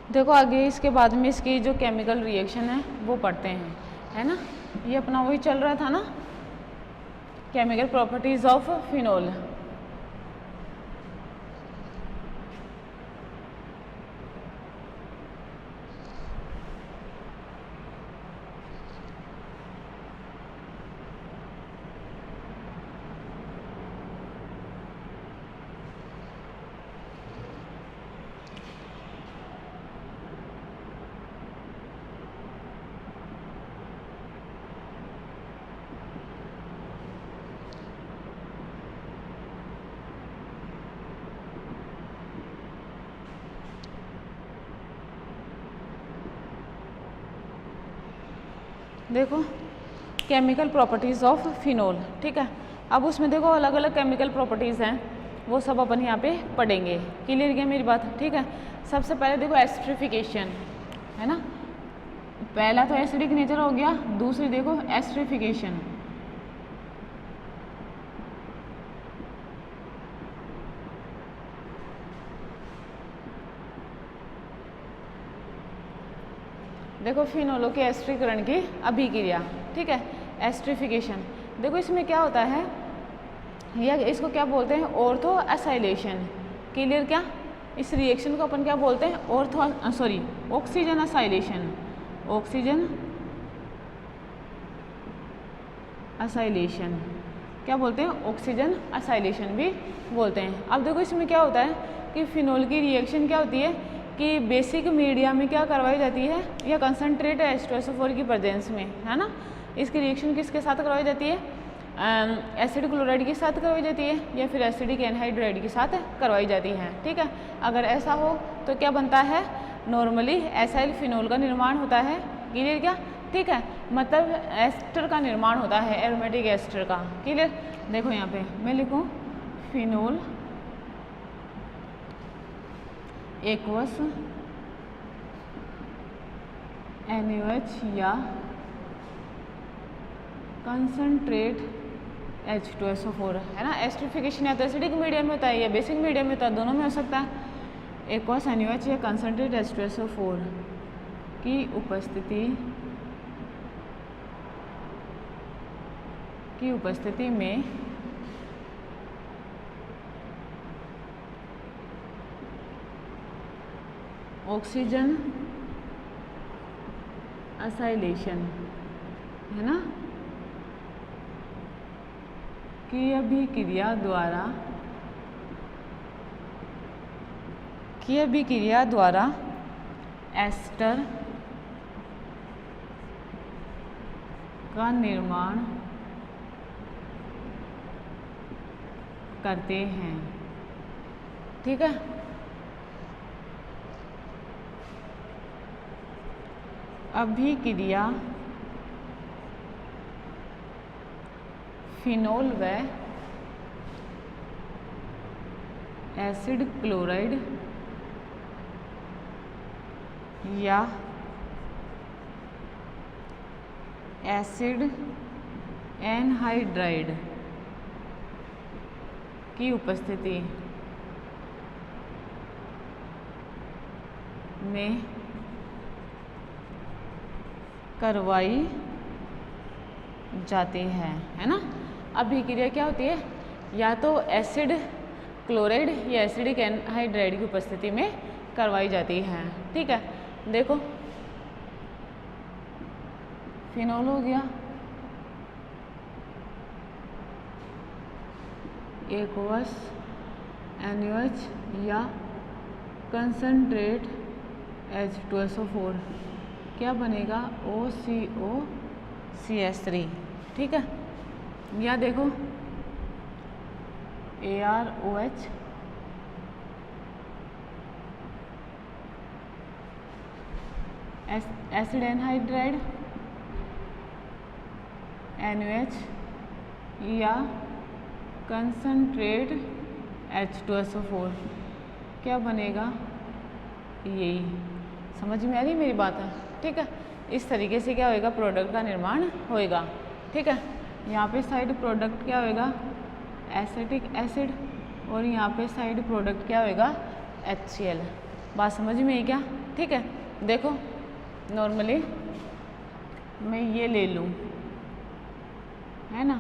देखो आगे इसके बाद में इसकी जो केमिकल रिएक्शन है वो पढ़ते हैं, है ना। ये अपना वही चल रहा था ना, केमिकल प्रॉपर्टीज ऑफ फिनोल। देखो केमिकल प्रॉपर्टीज़ ऑफ फिनोल, ठीक है। अब उसमें देखो अलग अलग केमिकल प्रॉपर्टीज़ हैं, वो सब अपन यहाँ पे पढ़ेंगे। क्लियर क्या मेरी बात, ठीक है। सबसे पहले देखो एस्ट्रिफिकेशन, है ना। पहला तो एसिडिक नेचर हो गया, दूसरी देखो एस्ट्रिफिकेशन। देखो फिनोलों के एस्ट्रीकरण की अभिक्रिया, ठीक है, एस्ट्रिफिकेशन। देखो इसमें क्या होता है, या इसको क्या बोलते हैं, ऑर्थो एसाइलेशन। क्लियर क्या, इस रिएक्शन को अपन क्या बोलते हैं, ऑक्सीजन एसाइलेशन। ऑक्सीजन एसाइलेशन क्या बोलते हैं, ऑक्सीजन एसाइलेशन भी बोलते हैं। अब देखो इसमें क्या होता है कि फिनोल की रिएक्शन क्या होती है कि बेसिक मीडिया में क्या करवाई जाती है, या कंसनट्रेट H2SO4 की प्रेजेंस में, है ना। इसकी रिएक्शन किसके साथ करवाई जाती है, एसिड क्लोराइड के साथ करवाई जाती है, या फिर एसिडिक एनहाइड्राइड के साथ करवाई जाती है, ठीक है। अगर ऐसा हो तो क्या बनता है, नॉर्मली एसाइल फिनोल का निर्माण होता है। क्लियर क्या, ठीक है, मतलब एस्टर का निर्माण होता है, एरोमेटिक एस्टर का। क्लियर, देखो यहाँ पे मैं लिखूँ फिनोल एक्वस NaOH या कंसनट्रेट H2SO4, है ना। एस्ट्रिफिकेशन या तो एसिडिक मीडियम में होता है या बेसिक मीडियम में होता है, दोनों में हो सकता है। एक्वस NaOH या कंसनट्रेट H2SO4 की उपस्थिति में ऑक्सीजन एसाइलेशन, है ना, की अभिक्रिया द्वारा एस्टर का निर्माण करते हैं, ठीक है। अभिक्रिया फिनोल व एसिड क्लोराइड या एसिड एनहाइड्राइड की उपस्थिति में करवाई जाती है ना। अभिक्रिया क्या होती है, या तो एसिड क्लोराइड या एसिडिक एनहाइड्राइड की उपस्थिति में करवाई जाती है, ठीक है। देखो फिनोल हो गया, एक्वस NaOH या कंसनट्रेट H2SO4, क्या बनेगा, OCOCH3, ठीक है। या देखो AROH एसिड एनहाइड्राइड NaOH या कंसनट्रेट H2SO4, क्या बनेगा, यही। समझ में आ रही मेरी बात है, ठीक है। इस तरीके से क्या होएगा, प्रोडक्ट का निर्माण होएगा, ठीक है। यहाँ पे साइड प्रोडक्ट क्या होएगा, एसिटिक एसिड, और यहाँ पे साइड प्रोडक्ट क्या होएगा, HCl, बात समझ में आई क्या? ठीक है, देखो नॉर्मली मैं ये ले लूँ, है ना,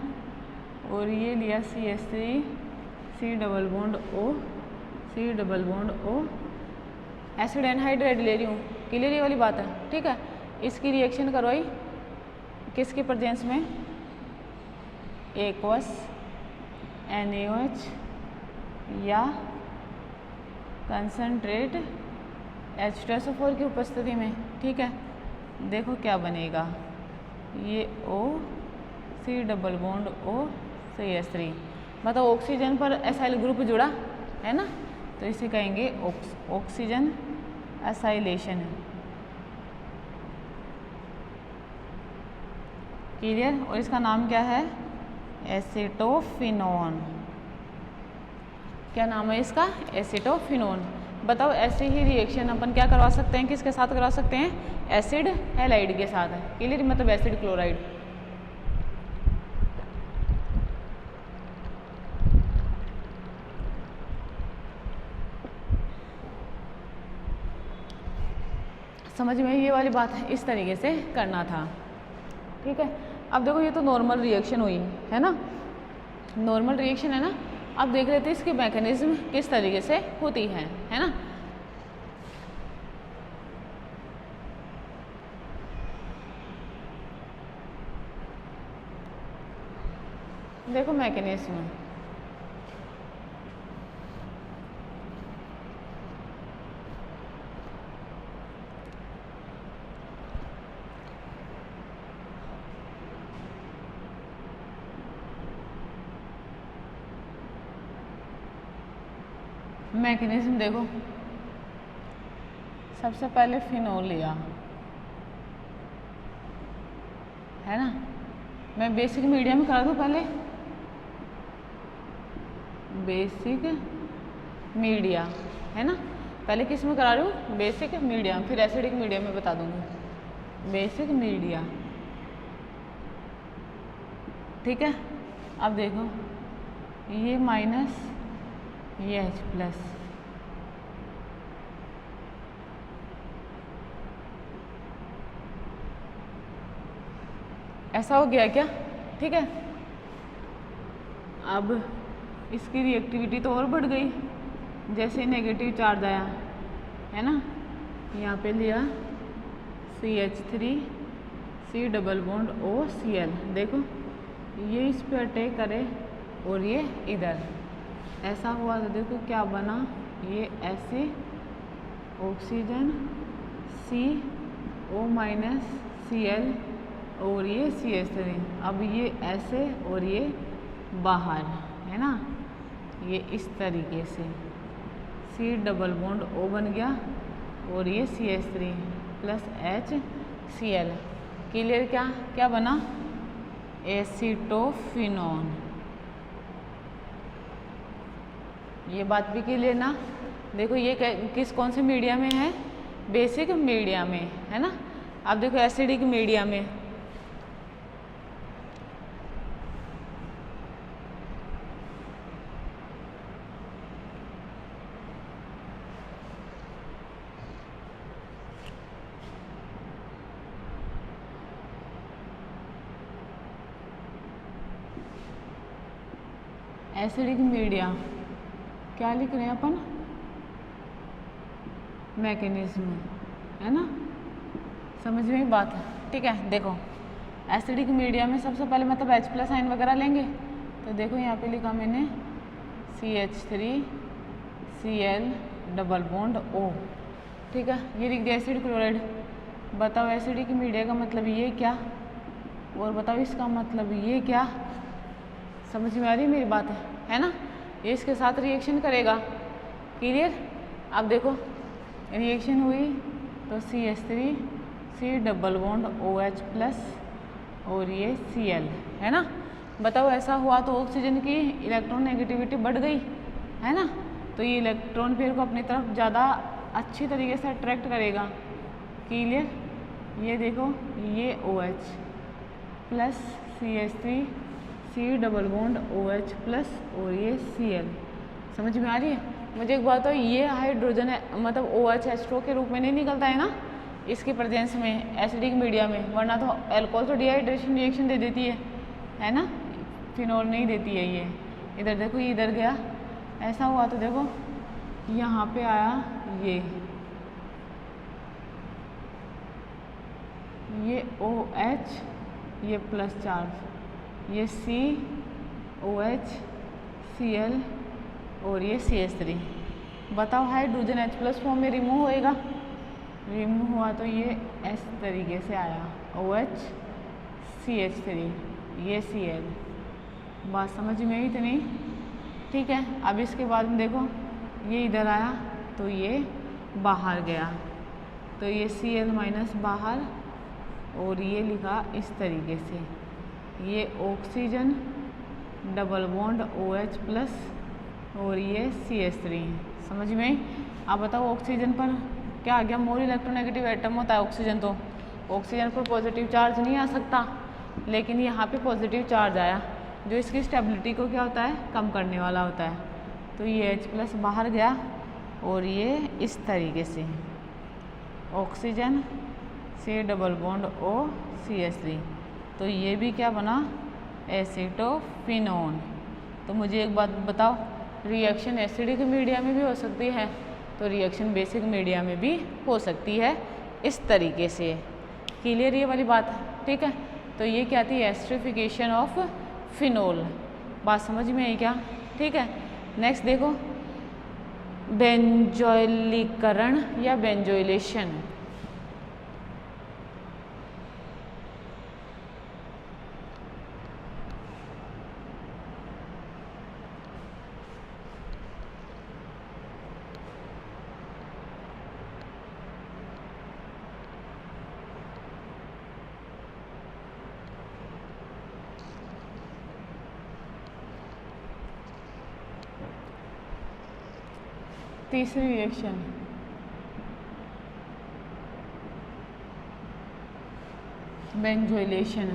और ये लिया CH3 C double bond O C double bond O, acid anhydride ले रही हूँ, क्लियर ये वाली बात है। ठीक है, इसकी रिएक्शन करवाई किसके प्रेजेंस में, एक्वस NaOH या कंसनट्रेट H2SO4 की उपस्थिति में। ठीक है, देखो क्या बनेगा, ये O C double bond O CH3, मतलब ऑक्सीजन पर एसाइल ग्रुप जुड़ा है ना, तो इसे कहेंगे ऑक्सीजन एसाइलेशन। क्लियर? और इसका नाम क्या है, एसीटोफिनोन। क्या नाम है इसका, एसीटोफिनोन। बताओ ऐसे ही रिएक्शन अपन क्या करवा सकते हैं, किसके साथ करवा सकते हैं, एसिड हैलाइड के साथ। क्लियर, मतलब एसिड क्लोराइड। समझ में ये वाली बात है, इस तरीके से करना था। ठीक है, अब देखो ये तो नॉर्मल रिएक्शन हुई है ना, नॉर्मल रिएक्शन है ना। अब देख लेते हैं इसकी मैकेनिज्म किस तरीके से होती है ना। देखो मैकेनिज्म, मैकेनिज्म देखो, सबसे पहले फिनोल लिया है ना। मैं बेसिक मीडियम करा दूँ पहले, बेसिक मीडिया है ना, पहले किस में करा रही हूँ, बेसिक मीडियम, फिर एसिडिक मीडियम में बता दूंगी, बेसिक मीडिया। ठीक है, अब देखो ये माइनस ये H प्लस, ऐसा हो गया क्या? ठीक है, अब इसकी रिएक्टिविटी तो और बढ़ गई, जैसे नेगेटिव चार्ज आया है ना, यहाँ पे लिया CH3 C double bond O Cl, देखो ये इस पे अटैक करे और ये इधर, ऐसा हुआ तो देखो क्या बना, ये ऐसे ऑक्सीजन CO माइनस Cl और ये CH3, अब ये ऐसे और ये बाहर है ना, ये इस तरीके से C डबल बॉन्ड O बन गया और ये CH3 प्लस HCl। क्लियर? क्या क्या बना, एसीटोफिनोन। ये बात भी क्लियर ना। देखो ये किस कौन से मीडिया में है, बेसिक मीडिया में है ना। अब देखो एसिडिक मीडिया में, एसिडिक मीडिया क्या लिख रहे हैं अपन, मैकेनिज्म है ना, समझ में बात है। ठीक है, देखो एसिडिक मीडिया में सबसे पहले मतलब H प्लस आयन वगैरह लेंगे, तो देखो यहाँ पे लिखा मैंने CH3 Cl double bond O। ठीक है, ये लिख दिया एसिड क्लोराइड। बताओ एसिडिक मीडिया का मतलब ये क्या, और बताओ इसका मतलब ये क्या, समझ में आ रही मेरी बात है ना। ये इसके साथ रिएक्शन करेगा। क्लियर? अब देखो रिएक्शन हुई तो CH3 C double bond OH plus और ये Cl है ना। बताओ ऐसा हुआ तो ऑक्सीजन की इलेक्ट्रॉन नेगेटिविटी बढ़ गई है ना, तो ये इलेक्ट्रॉन पेयर को अपनी तरफ ज़्यादा अच्छी तरीके से अट्रैक्ट करेगा। क्लियर? ये देखो ये OH plus CH3 C double bond OH plus और ये Cl, समझ में आ रही है। मुझे एक बात तो ये हाइड्रोजन मतलब OH एस्ट्रो के रूप में नहीं निकलता है ना इसकी प्रेजेंस में एसिडिक मीडिया में, वरना तो अल्कोहल तो डिहाइड्रेशन रिएक्शन दे देती है ना, फिनोल नहीं देती है ये। इधर देखो ये इधर गया, ऐसा हुआ तो देखो यहाँ पे आया ये OH, ये प्लस चार्ज, ये COH Cl और ये CH3। बताओ हाइड्रोजन H+ फॉर्म में रिमूव होएगा, रिमूव हुआ तो ये इस तरीके से आया OH CH3, ये Cl। बात समझ में आई इतनी, ठीक है। अब इसके बाद में देखो ये इधर आया तो ये बाहर गया, तो ये Cl- बाहर, और ये लिखा इस तरीके से, ये ऑक्सीजन डबल बॉन्ड OH+ और ये CH3। समझ में आई। अब बताओ ऑक्सीजन पर क्या आ गया, मोर इलेक्ट्रोनेगेटिव एटम होता है ऑक्सीजन, तो ऑक्सीजन पर पॉजिटिव चार्ज नहीं आ सकता, लेकिन यहाँ पे पॉजिटिव चार्ज आया जो इसकी स्टेबिलिटी को क्या होता है, कम करने वाला होता है। तो ये H+ बाहर गया और ये इस तरीके से ऑक्सीजन से डबल बॉन्ड OCH3, तो ये भी क्या बना, एसीटोफिनोन। तो मुझे एक बात बताओ, रिएक्शन एसिडिक मीडिया में भी हो सकती है, तो रिएक्शन बेसिक मीडिया में भी हो सकती है इस तरीके से। क्लियर ये वाली बात, ठीक है। तो ये क्या थी, एस्टरिफिकेशन ऑफ फिनोल। बात समझ में आई क्या, ठीक है। नेक्स्ट देखो बेंजोइलीकरण या बेंजोइलेशन। तीसरी रिएक्शन बेंजोइलेशन।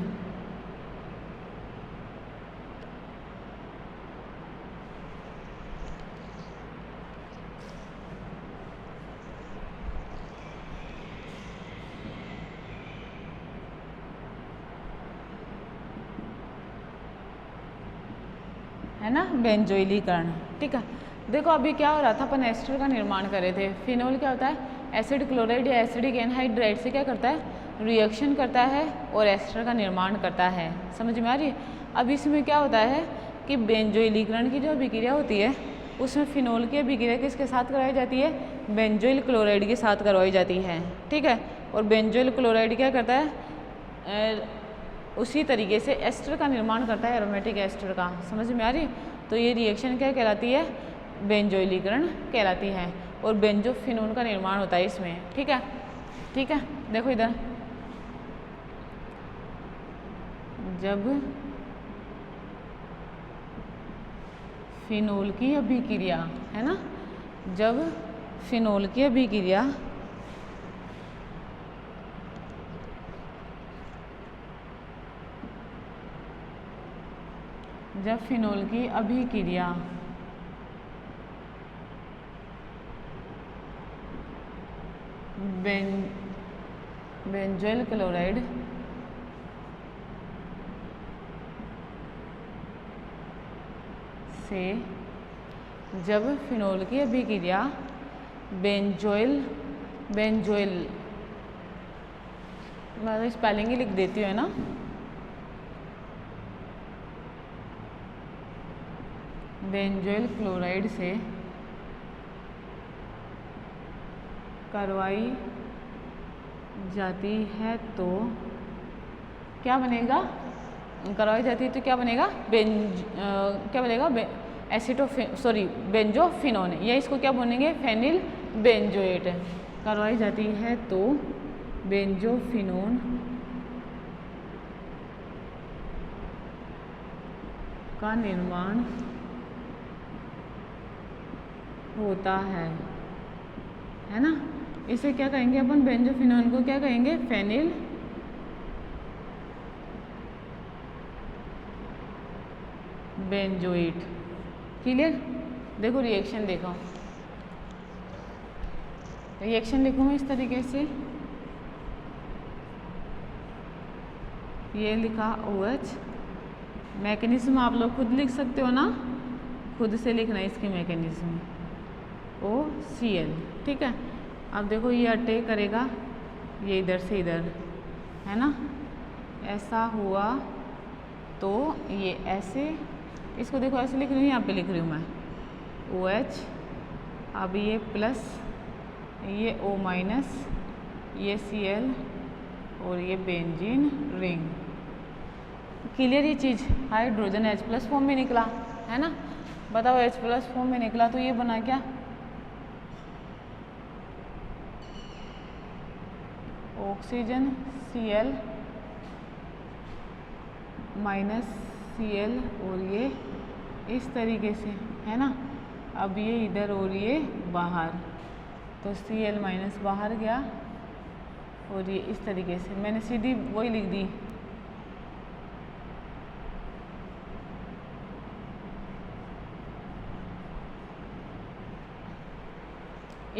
है ना, बेंजोइलीकरण, ठीक है। देखो अभी क्या हो रहा था, अपन एस्टर का निर्माण कर रहे थे। फिनोल क्या होता है, एसिड क्लोराइड या एसिडिक एनहाइड्राइड से क्या करता है, रिएक्शन करता है और एस्टर का निर्माण करता है। समझ में आ रही है। अब इसमें क्या होता है कि बेंजोइलीकरण की जो अभिक्रिया होती है उसमें फिनोल की अभिक्रिया किसके साथ करवाई जाती है, बेंजोइल क्लोराइड के साथ करवाई जाती है, ठीक है। और बेंजोइल क्लोराइड क्या करता है, उसी तरीके से एस्टर का निर्माण करता है, एरोमेटिक एस्टर का। समझ में आ रही। तो ये रिएक्शन क्या कहलाती है, बेंजोइलीकरण कहलाती है, और बेंजोफिनोन का निर्माण होता है इसमें, ठीक है। ठीक है, देखो इधर, जब फिनोल की अभिक्रिया, है ना, जब फिनोल की अभिक्रिया बेंजोइल क्लोराइड से, जब फिनोल की अभिक्रिया बेंजोइल मैं तो स्पेलिंग ही लिख देती हूँ, है ना, बेंजोइल क्लोराइड से करवाई जाती है तो क्या बनेगा, करवाई जाती है तो क्या बनेगा, क्या बनेगा, बेंजोफिनोन, या इसको क्या बोलेंगे, फेनिल बेंजोएट। करवाई जाती है तो बेंजोफिनोन का निर्माण होता है ना। इसे क्या कहेंगे अपन, बेंजोफिनोन को क्या कहेंगे, फेनिल बेंजोएट। क्लियर। देखो रिएक्शन देखो, रिएक्शन लिखूँ मैं इस तरीके से, ये लिखा OH। मैकेनिज्म आप लोग खुद लिख सकते हो ना, खुद से लिखना है इसकी मैकेनिज्म, OCl। ठीक है, अब देखो ये अटैक करेगा, ये इधर से इधर है ना, ऐसा हुआ तो ये ऐसे, इसको देखो ऐसे लिख रही हूँ, यहाँ पे लिख रही हूँ मैं OH, अब ये प्लस, ये O-, ये Cl और ये बेंजीन रिंग। क्लियर ये चीज़, हाइड्रोजन H+ फॉर्म में निकला है ना। बताओ H+ फॉर्म में निकला तो ये बना क्या, ऑक्सीजन Cl - Cl और ये इस तरीके से है ना। अब ये इधर और ये बाहर, तो Cl- बाहर गया और ये इस तरीके से, मैंने सीधी वही लिख दी।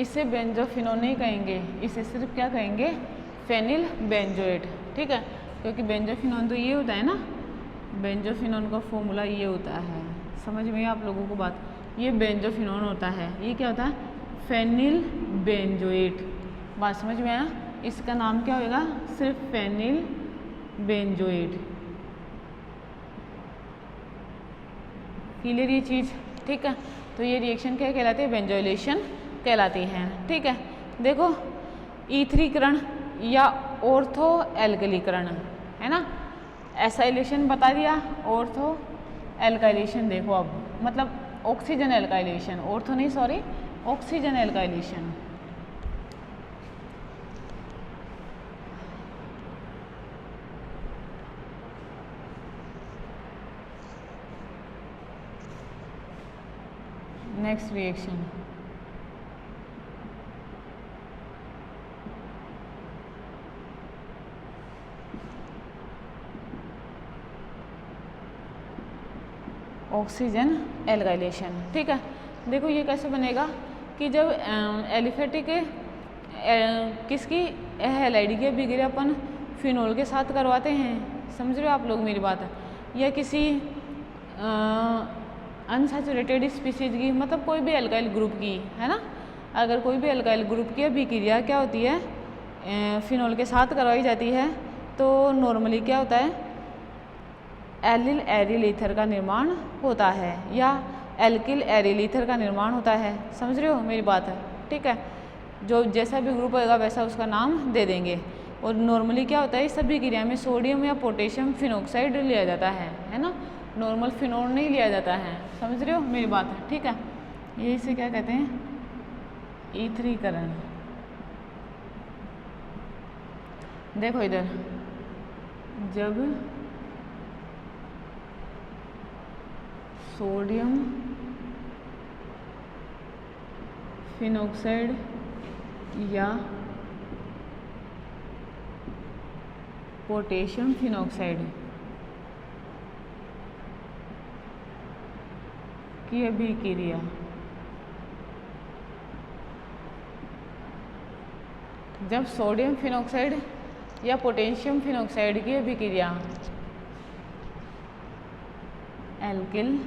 इसे बेंजोफिनोन नहीं कहेंगे, इसे सिर्फ क्या कहेंगे, फेनिल बेंजोएट। ठीक है, क्योंकि बेंजोफिनोन तो ये होता है ना, बेंजोफिनोन का फॉर्मूला ये होता है, समझ में आप लोगों को बात, ये बेंजोफिनोन होता है, ये क्या होता है, फेनिल बेंजोएट। बात समझ में आया, इसका नाम क्या होगा, सिर्फ फेनिल बेंजोएट। क्लियर ये चीज़, ठीक है। तो ये रिएक्शन क्या कहलाती है, बेंजोइलेशन कहलाती हैं। ठीक है, देखो ईथरीकरण या ऑर्थो एल्कलीकरण है ना, एसाइलेशन बता दिया, ऑर्थो एल्काइलेशन देखो अब, मतलब ऑक्सीजन एल्काइलेशन, ऑर्थो नहीं sorry, oxygen alkylation. Next reaction, oxygen alkylation. ठीक है, देखो ये कैसे बनेगा कि जब एलिफेटिक किसकी हैलाइड की अभिक्रिया अपन फिनोल के साथ करवाते हैं, समझ रहे हो आप लोग मेरी बात, या किसी अनसैचुरेटेड स्पीसीज की, मतलब कोई भी एल्काइल ग्रुप की है ना, अगर कोई भी एल्काइल ग्रुप की अभिक्रिया क्या होती है फिनोल के साथ करवाई जाती है, तो नॉर्मली क्या होता है, एलिल एरिल ईथर का निर्माण होता है या एल्किल एरिल ईथर का निर्माण होता है, समझ रहे हो मेरी बात है। ठीक है, जो जैसा भी ग्रुप होगा वैसा उसका नाम दे देंगे। और नॉर्मली क्या होता है, इस सभी क्रिया में सोडियम या पोटेशियम फिनोक्साइड लिया जाता है ना, नॉर्मल फिनोल नहीं लिया जाता है, समझ रहे हो मेरी बात है। ठीक है, ये इसे क्या कहते हैं, ईथरीकरण। देखो इधर, जब सोडियम फिनोक्साइड या पोटेशियम फिनोक्साइड की अभिक्रिया जब सोडियम फिनोक्साइड या पोटेशियम फिनोक्साइड की अभिक्रिया एल्किल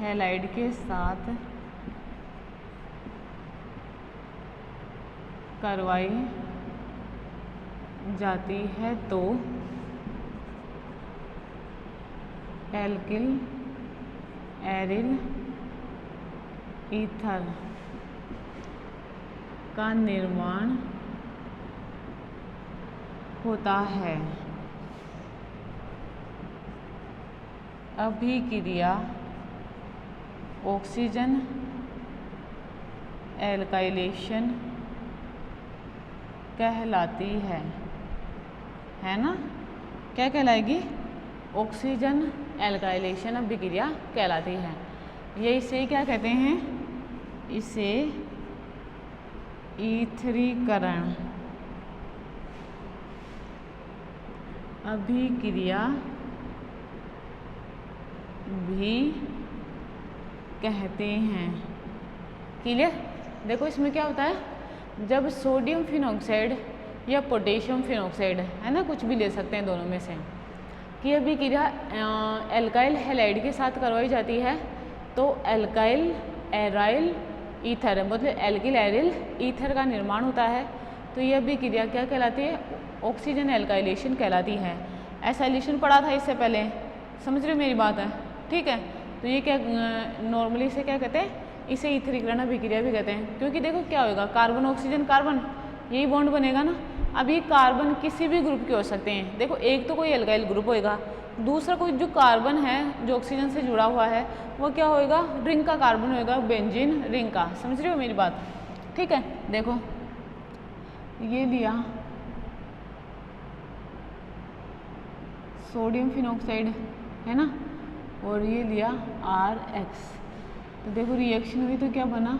हैलाइड के साथ करवाई जाती है तो एल्किल एरिल ईथर का निर्माण होता है। अभिक्रिया ऑक्सीजन एल्काइलेशन कहलाती है ना, क्या कहलाएगी, ऑक्सीजन एल्काइलेशन अभिक्रिया कहलाती है। ये इसे क्या कहते हैं, इसे ईथरीकरण अभिक्रिया भी कहते हैं। क्लियर। देखो इसमें क्या होता है, जब सोडियम फिनॉक्साइड या पोटेशियम फिनॉक्साइड है ना, कुछ भी ले सकते हैं दोनों में से, कि अभी क्रिया एल्काइल हैलाइड के साथ करवाई जाती है तो एल्काइल एराइल ईथर मतलब एल्किल एरिल ईथर का निर्माण होता है। तो यह भी क्रिया क्या कहलाती है, ऑक्सीजन एल्काइलेशन कहलाती है। एसाइलेशन पढ़ा था इससे पहले, समझ रहे हो मेरी बात है, ठीक है। तो ये क्या नॉर्मली इसे क्या कहते हैं, इसे ईथरीकरण अभिक्रिया भी कहते हैं, क्योंकि देखो क्या होगा, कार्बन ऑक्सीजन कार्बन यही बॉन्ड बनेगा ना। अब ये कार्बन किसी भी ग्रुप के हो सकते हैं, देखो एक तो कोई एल्काइल ग्रुप होएगा, दूसरा कोई जो कार्बन है जो ऑक्सीजन से जुड़ा हुआ है वो क्या होएगा, रिंग का कार्बन होएगा, बेंजीन रिंग का। समझ रहे हो मेरी बात, ठीक है। देखो ये लिया सोडियम फिनॉक्साइड है ना, और ये लिया RX। तो देखो रिएक्शन हुई तो क्या बना,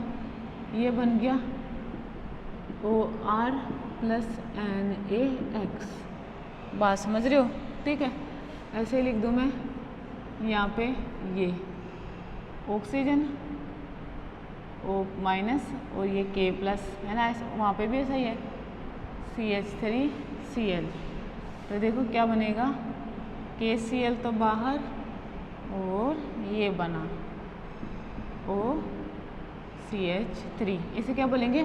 ये बन गया OR + NaX। बात समझ रहे हो, ठीक है। ऐसे ही लिख दूँ मैं यहाँ पे, ये ऑक्सीजन O- और ये K+ है ना, वहाँ पे भी ऐसा ही है CH3Cl। तो देखो क्या बनेगा, KCl तो बाहर और ये बना OCH3। इसे क्या बोलेंगे,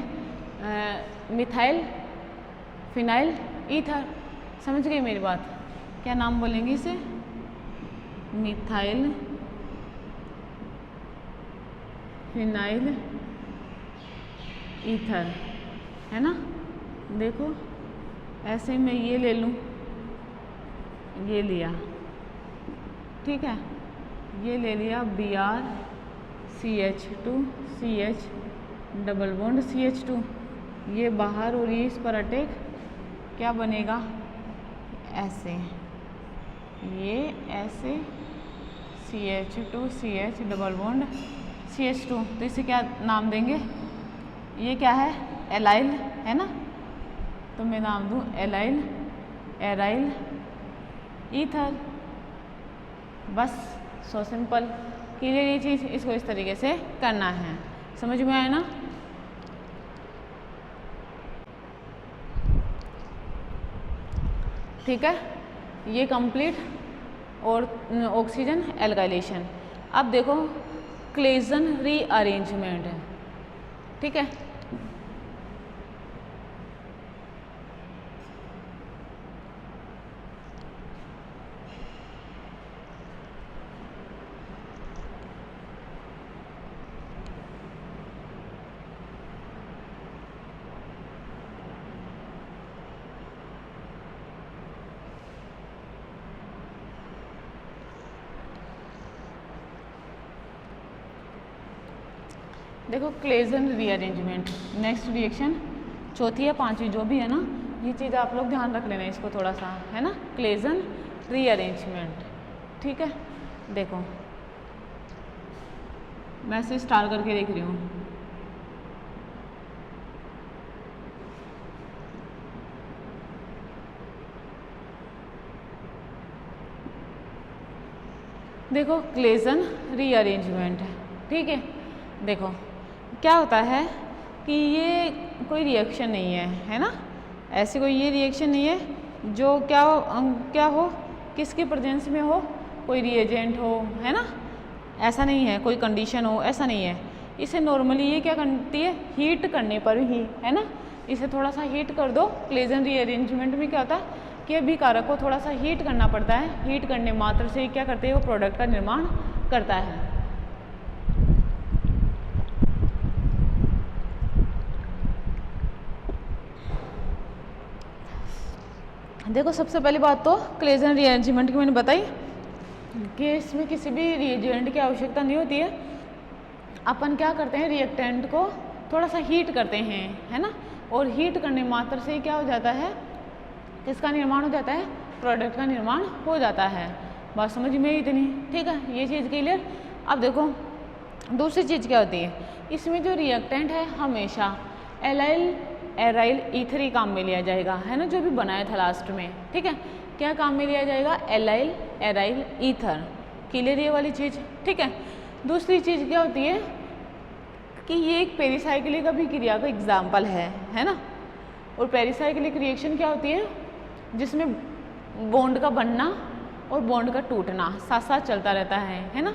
मिथाइल फिनाइल ईथर। समझ गए मेरी बात, क्या नाम बोलेंगे इसे, मिथाइल फिनाइल ईथर है ना। देखो ऐसे मैं ये ले लूँ, ये लिया, ठीक है, ये ले लिया BrCH2 CH double bond CH2, ये बाहर और ये इस पर अटैक, क्या बनेगा ऐसे, ये ऐसे CH2 CH double bond CH2। तो इसे क्या नाम देंगे, ये क्या है, एलाइल है ना, तो मैं नाम दूँ एलाइल एराइल ईथर। बस सो सिंपल, क्लियर ये चीज़, इसको इस तरीके से करना है, समझ में आया ना। ठीक है, ये कंप्लीट और ऑक्सीजन एल्काइलेशन। अब देखो क्लेजन रीअरेंजमेंट है, ठीक है। देखो क्लेजन रीअरेंजमेंट, नेक्स्ट रिएक्शन चौथी या पांचवी जो भी है ना, ये चीज़ आप लोग ध्यान रख लेना इसको थोड़ा सा, है ना, क्लेजन रीअरेंजमेंट, ठीक है। देखो मैं इसे स्टार करके देख रही हूँ, देखो क्लेजन रीअरेंजमेंट है, ठीक है। देखो क्या होता है कि ये कोई रिएक्शन नहीं है ना, ऐसी कोई ये रिएक्शन नहीं है जो क्या हो किसके प्रेजेंस में हो, कोई रिएजेंट हो, है ना, ऐसा नहीं है, कोई कंडीशन हो, ऐसा नहीं है। इसे नॉर्मली ये क्या करती है, हीट करने पर ही, है ना, इसे थोड़ा सा हीट कर दो। क्लेजन रीअरेंजमेंट में क्या होता है कि अभिकारक को थोड़ा सा हीट करना पड़ता है, हीट करने मात्र से क्या करते हैं वो प्रोडक्ट का निर्माण करता है। देखो सबसे पहली बात तो क्लेजन रीअरेंजमेंट की मैंने बताई कि इसमें किसी भी रिएजेंट की आवश्यकता नहीं होती है। अपन क्या करते हैं, रिएक्टेंट को थोड़ा सा हीट करते हैं, है ना, और हीट करने मात्र से क्या हो जाता है, किसका निर्माण हो जाता है, प्रोडक्ट का निर्माण हो जाता है। बात समझ में इतनी, ठीक है, ये चीज़ क्लियर। अब देखो दूसरी चीज़ क्या होती है, इसमें जो रिएक्टेंट है हमेशा एलाइल एराइल ईथर ही काम में लिया जाएगा, है ना, जो भी बनाया था लास्ट में, ठीक है, क्या काम में लिया जाएगा, एलाइल एराइल ईथर। क्लियर ये वाली चीज़, ठीक है। दूसरी चीज़ क्या होती है कि ये एक पेरिसाइक्लिक अभिक्रिया का एग्जाम्पल है ना। और पेरिसाइक्लिक रिएक्शन क्या होती है, जिसमें बॉन्ड का बनना और बॉन्ड का टूटना साथ साथ चलता रहता है ना।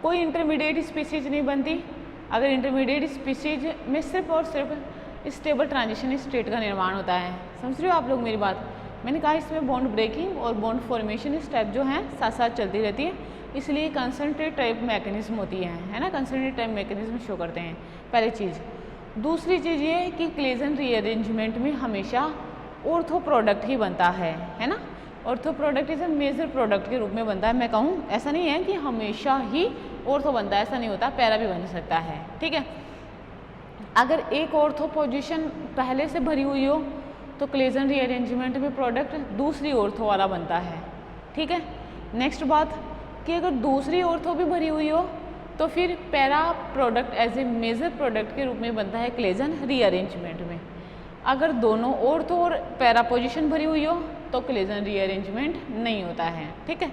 कोई इंटरमीडिएट स्पीसीज नहीं बनती। अगर इंटरमीडिएट स्पीसीज में सिर्फ और सिर्फ स्टेबल ट्रांजिशन स्टेट का निर्माण होता है। समझ रहे हो आप लोग मेरी बात। मैंने कहा इसमें बॉन्ड ब्रेकिंग और बॉन्ड फॉर्मेशन स्टेप जो हैं साथ साथ चलती रहती है, इसलिए कंसंट्रेट टाइप मैकेनिज्म होती है ना। कंसंट्रेट टाइप मैकेनिज्म शो करते हैं, पहली चीज़। दूसरी चीज़ ये है कि क्लेजन रीअरेंजमेंट में हमेशा ऑर्थो प्रोडक्ट ही बनता है ना। Ortho product is a major product के रूप में बनता है। मैं कहूँ ऐसा नहीं है कि हमेशा ही ऑर्थो बनता है, ऐसा नहीं होता, पैरा भी बन सकता है। ठीक है, अगर एक ऑर्थो पोजीशन पहले से भरी हुई हो तो क्लेजन रीअरेंजमेंट में प्रोडक्ट दूसरी ऑर्थो वाला बनता है। ठीक है, नेक्स्ट बात कि अगर दूसरी ऑर्थो भी भरी हुई हो तो फिर para product as a major product के रूप में बनता है क्लेजन रीअरेंजमेंट में। अगर दोनों ऑर्थो और पैरा पोजीशन भरी हुई हो तो क्लेजन रीअरेंजमेंट नहीं होता है। ठीक है,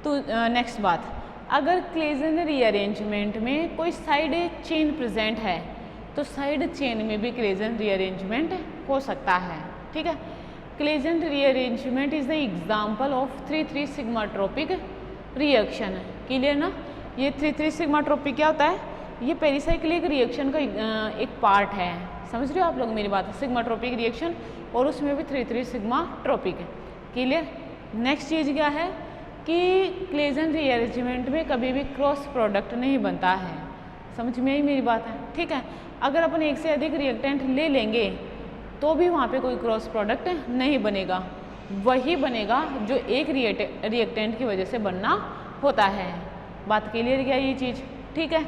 तो नेक्स्ट बात, अगर क्लेजन रीअरेंजमेंट में कोई साइड चेन प्रेजेंट है तो साइड चेन में भी क्लेजन रीअरेंजमेंट हो सकता है। ठीक है, Claisen rearrangement is the example of 3,3 sigmatropic reaction. Clear ना। ये 3,3 सिग्माट्रोपिक क्या होता है, ये पेरिसाइक्लिक रिएक्शन का एक पार्ट है। समझ रहे हो आप लोग मेरी बात। सिग्माट्रोपिक रिएक्शन और उसमें भी 3,3 सिग्माट्रोपिक है। क्लियर। नेक्स्ट चीज़ क्या है कि क्लेजन रीअरेंजमेंट में कभी भी क्रॉस प्रोडक्ट नहीं बनता है। समझ में आई मेरी बात है। ठीक है, अगर अपन एक से अधिक रिएक्टेंट ले लेंगे तो भी वहाँ पे कोई क्रॉस प्रोडक्ट नहीं बनेगा, वही बनेगा जो एक रिएक्टेंट की वजह से बनना होता है। बात क्लियर क्या ये चीज़। ठीक है,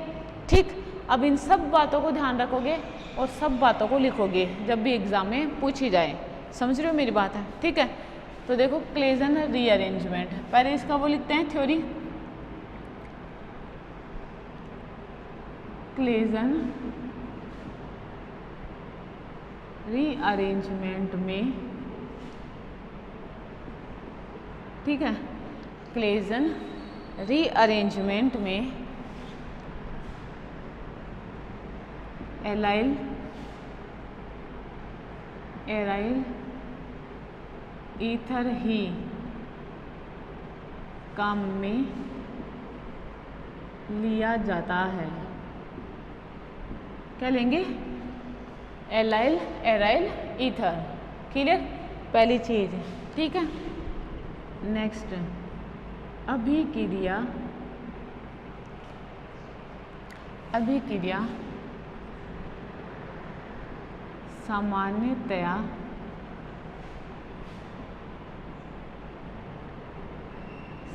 ठीक। अब इन सब बातों को ध्यान रखोगे और सब बातों को लिखोगे जब भी एग्जाम में पूछी जाए। समझ रहे हो मेरी बात है। ठीक है, तो देखो क्लेजन रीअरेंजमेंट, पहले इसका वो लिखते हैं थ्योरी। क्लेजन रीअरेंजमेंट में, ठीक है, क्लेजन रीअरेंजमेंट में एराइल ईथर ही काम में लिया जाता है। क्या लेंगे, एराइल ईथर। क्लियर, पहली चीज। ठीक है, नेक्स्ट अभिक्रिया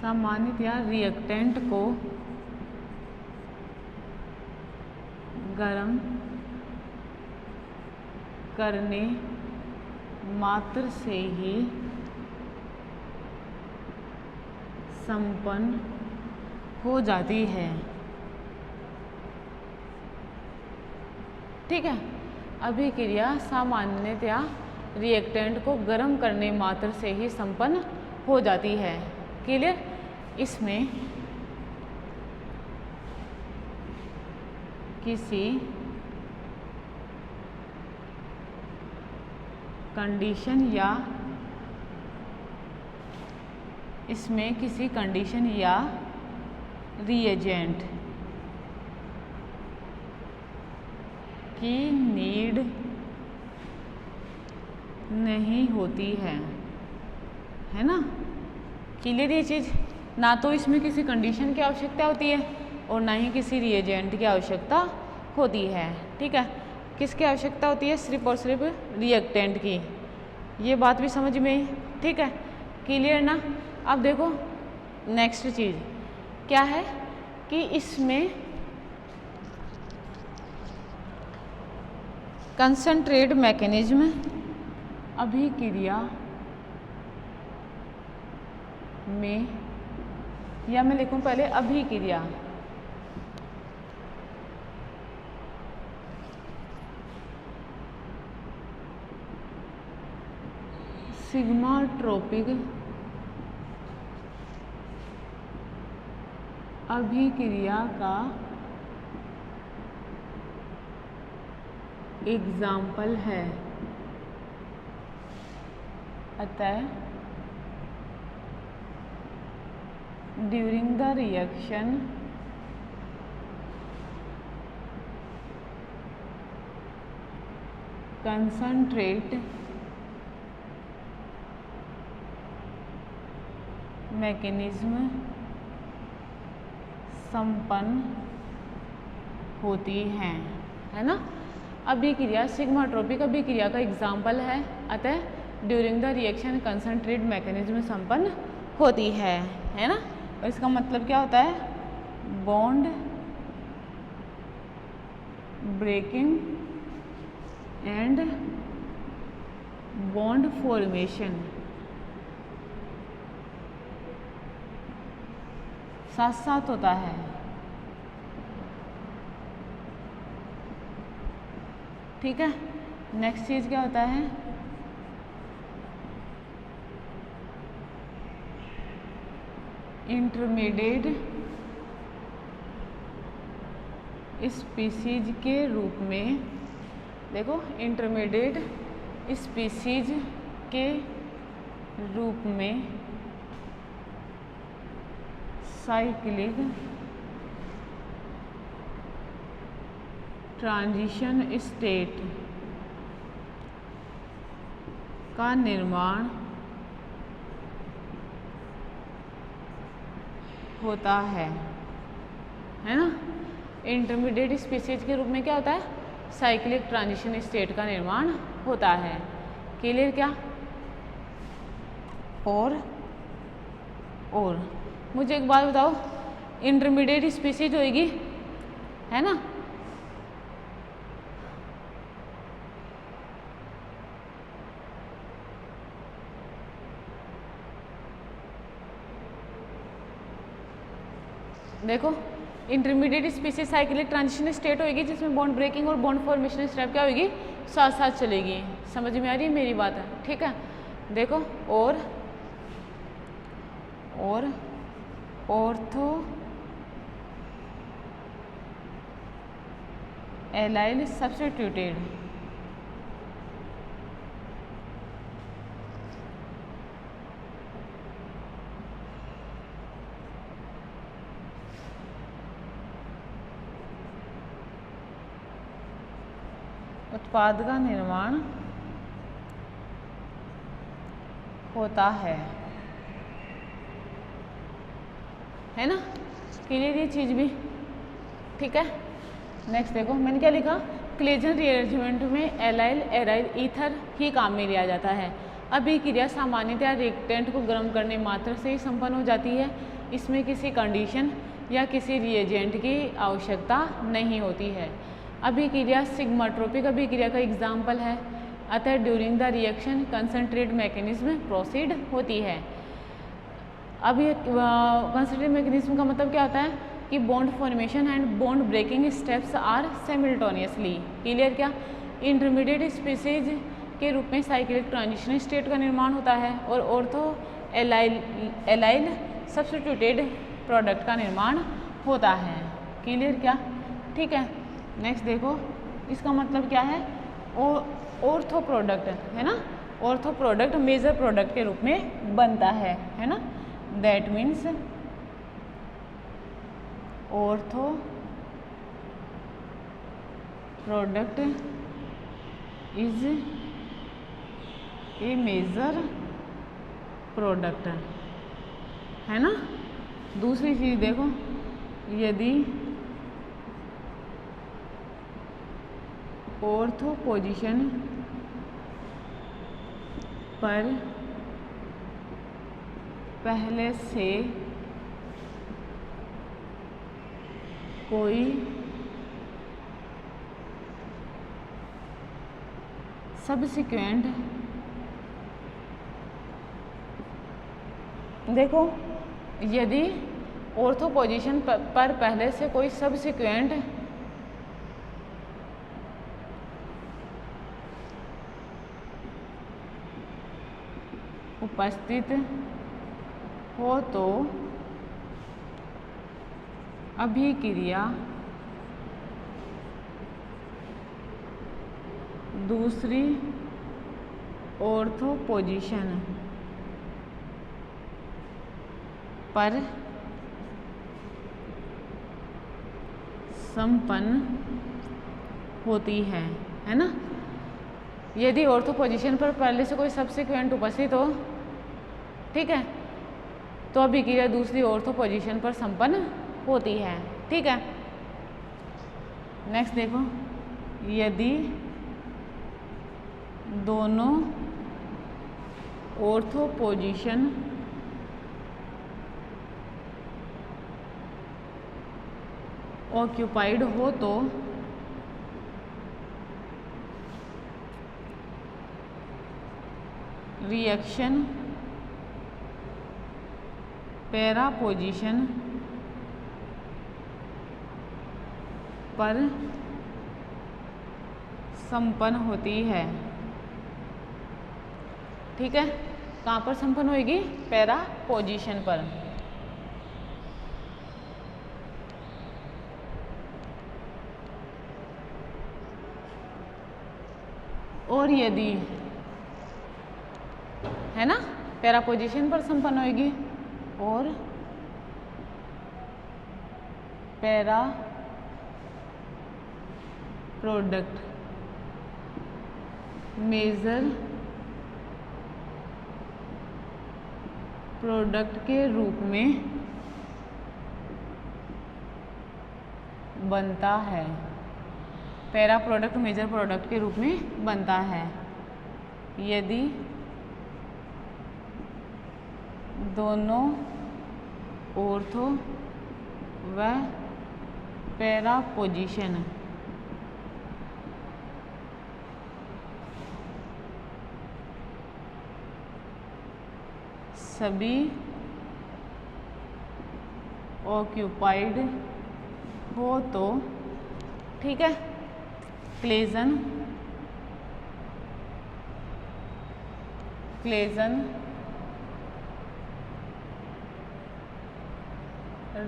सामान्यतया रिएक्टेंट को गर्म करने मात्र से ही संपन्न हो जाती है। ठीक है, अभिक्रिया सामान्यतया रिएक्टेंट को गर्म करने मात्र से ही संपन्न हो जाती है। क्लियर, इसमें किसी कंडीशन या रिएजेंट की नीड नहीं होती है ना। क्लियर ये चीज़, ना तो इसमें किसी कंडीशन की आवश्यकता होती है और ना ही किसी रिएजेंट की आवश्यकता होती है। ठीक है, किसकी आवश्यकता होती है, सिर्फ और सिर्फ रिएक्टेंट की। ये बात भी समझ में आई। ठीक है, क्लियर ना। अब देखो नेक्स्ट चीज़ क्या है कि इसमें कंसंट्रेट मैकेनिज्म अभिक्रिया में, या मैं लिखूं पहले अभिक्रिया सिग्माट्रोपिक अभिक्रिया का एग्जाम्पल है, अतः during the reaction concentrate mechanism संपन्न होती हैं, है ना। अभिक्रिया सिग्माट्रोपिक अभिक्रिया का एग्जाम्पल है, अतः during the reaction concentrate mechanism संपन्न होती है ना। और इसका मतलब क्या होता है, bond breaking and bond formation साथ साथ होता है। ठीक है, नेक्स्ट चीज क्या होता है, इंटरमीडिएट स्पीसीज के रूप में, देखो इंटरमीडिएट स्पीसीज के रूप में साइक्लिक ट्रांजिशन स्टेट का निर्माण होता है ना। इंटरमीडिएट स्पीसीज के रूप में क्या होता है, साइक्लिक ट्रांजिशन स्टेट का निर्माण होता है। क्लियर क्या, और मुझे एक बात बताओ, इंटरमीडिएट स्पीसीज होगी, है ना, देखो intermediate species cyclic transition state होगी जिसमें बॉन्ड ब्रेकिंग और बॉन्ड फॉर्मेशन स्टेप क्या होगी, साथ साथ चलेगी। समझ में आ रही है मेरी बात है, ठीक है। देखो और ऑर्थो एलाइल सब्स्टिट्यूटेड उत्पाद का निर्माण होता है ना। क्लियर ये चीज भी, ठीक है। नेक्स्ट देखो मैंने क्या लिखा, क्लेजन रिएरेंजमेंट में एलाइल एराइल ईथर ही काम में लिया जाता है। अभिक्रिया सामान्यतः रिएक्टेंट को गर्म करने मात्र से ही संपन्न हो जाती है, इसमें किसी कंडीशन या किसी रिएजेंट की आवश्यकता नहीं होती है। अभिक्रिया सिग्माट्रोपिक अभिक्रिया का एग्जाम्पल है, अतः during the reaction concentrate mechanism proceed होती है। अब ये कंसंट्रेट मैकेनिज्म का मतलब क्या होता है कि bond formation and bond breaking steps are simultaneously. Clear क्या, इंटरमीडिएट स्पीसीज के रूप में साइक्लिक ट्रांजिशन स्टेट का निर्माण होता है और ऑर्थो एलाइल सब्स्टिट्यूटेड प्रोडक्ट का निर्माण होता है। क्लियर क्या, ठीक है। नेक्स्ट देखो इसका मतलब क्या है, ऑर्थो प्रोडक्ट है ना, ऑर्थो प्रोडक्ट मेजर प्रोडक्ट के रूप में बनता है ना। That means ortho product is a major product, है ना। दूसरी चीज देखो, यदि ऑर्थो पोजीशन पर पहले से कोई सबसिक्वेंट, देखो यदि ऑर्थो पोजीशन पर पहले से कोई सबसिक्वेंट उपस्थित हो तो अभिक्रिया दूसरी ऑर्थो पोजीशन पर संपन्न होती है ना। यदि ऑर्थो पोजीशन पर पहले से कोई सब्सिक्वेंट उपस्थित हो, ठीक है, तो अभिक्रिया दूसरी ऑर्थो पोजीशन पर संपन्न होती है, ठीक है। नेक्स्ट देखो, यदि दोनों ऑर्थो पोजीशन ऑक्यूपाइड हो तो रिएक्शन पैरा पोजीशन पर संपन्न होती है, ठीक है। कहाँ पर संपन्न होगी? पैरा पोजीशन पर। और यदि, है ना, पैरा पोजीशन पर संपन्न होगी और पैरा प्रोडक्ट मेजर प्रोडक्ट के रूप में बनता है, पैरा प्रोडक्ट मेजर प्रोडक्ट के रूप में बनता है यदि दोनों ऑर्थो व पैरा पोजीशन सभी ऑक्यूपाइड हो तो, ठीक है। क्लेजन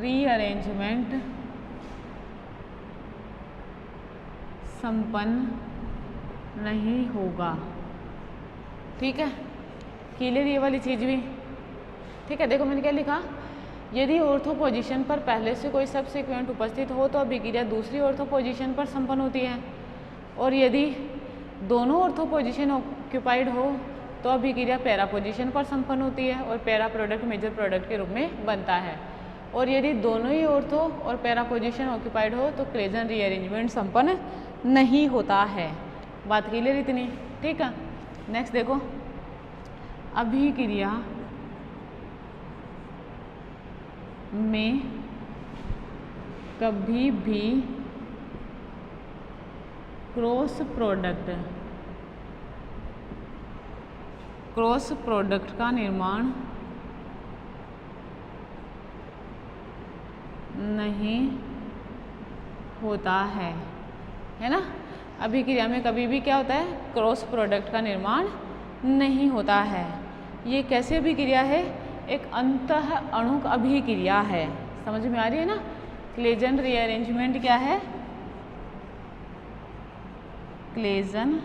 रीअरेंजमेंट संपन्न नहीं होगा, ठीक है। क्लियर ये वाली चीज भी, ठीक है। देखो मैंने क्या लिखा, यदि ऑर्थो पोजीशन पर पहले से कोई सबसिक्वेंट उपस्थित हो तो अभिक्रिया दूसरी ऑर्थो पोजीशन पर संपन्न होती है, और यदि दोनों ऑर्थो पोजीशन ऑक्यूपाइड हो तो अभिक्रिया पैरा पोजीशन पर संपन्न होती है और पैरा प्रोडक्ट मेजर प्रोडक्ट के रूप में बनता है, और यदि दोनों ही ऑर्थो और पैरा पोजीशन ऑक्यूपाइड हो तो क्लेजन रीअरेंजमेंट संपन्न नहीं होता है। बात क्लियर इतनी, ठीक है। नेक्स्ट देखो, अभिक्रिया में कभी भी क्रॉस प्रोडक्ट का निर्माण नहीं होता है ना। अभिक्रिया में कभी भी क्या होता है? क्रॉस प्रोडक्ट का निर्माण नहीं होता है। ये कैसी अभिक्रिया है? एक अंतः अणुक अभिक्रिया है। समझ में आ रही है ना? क्लेजन रीअरेंजमेंट क्या है? क्लेजन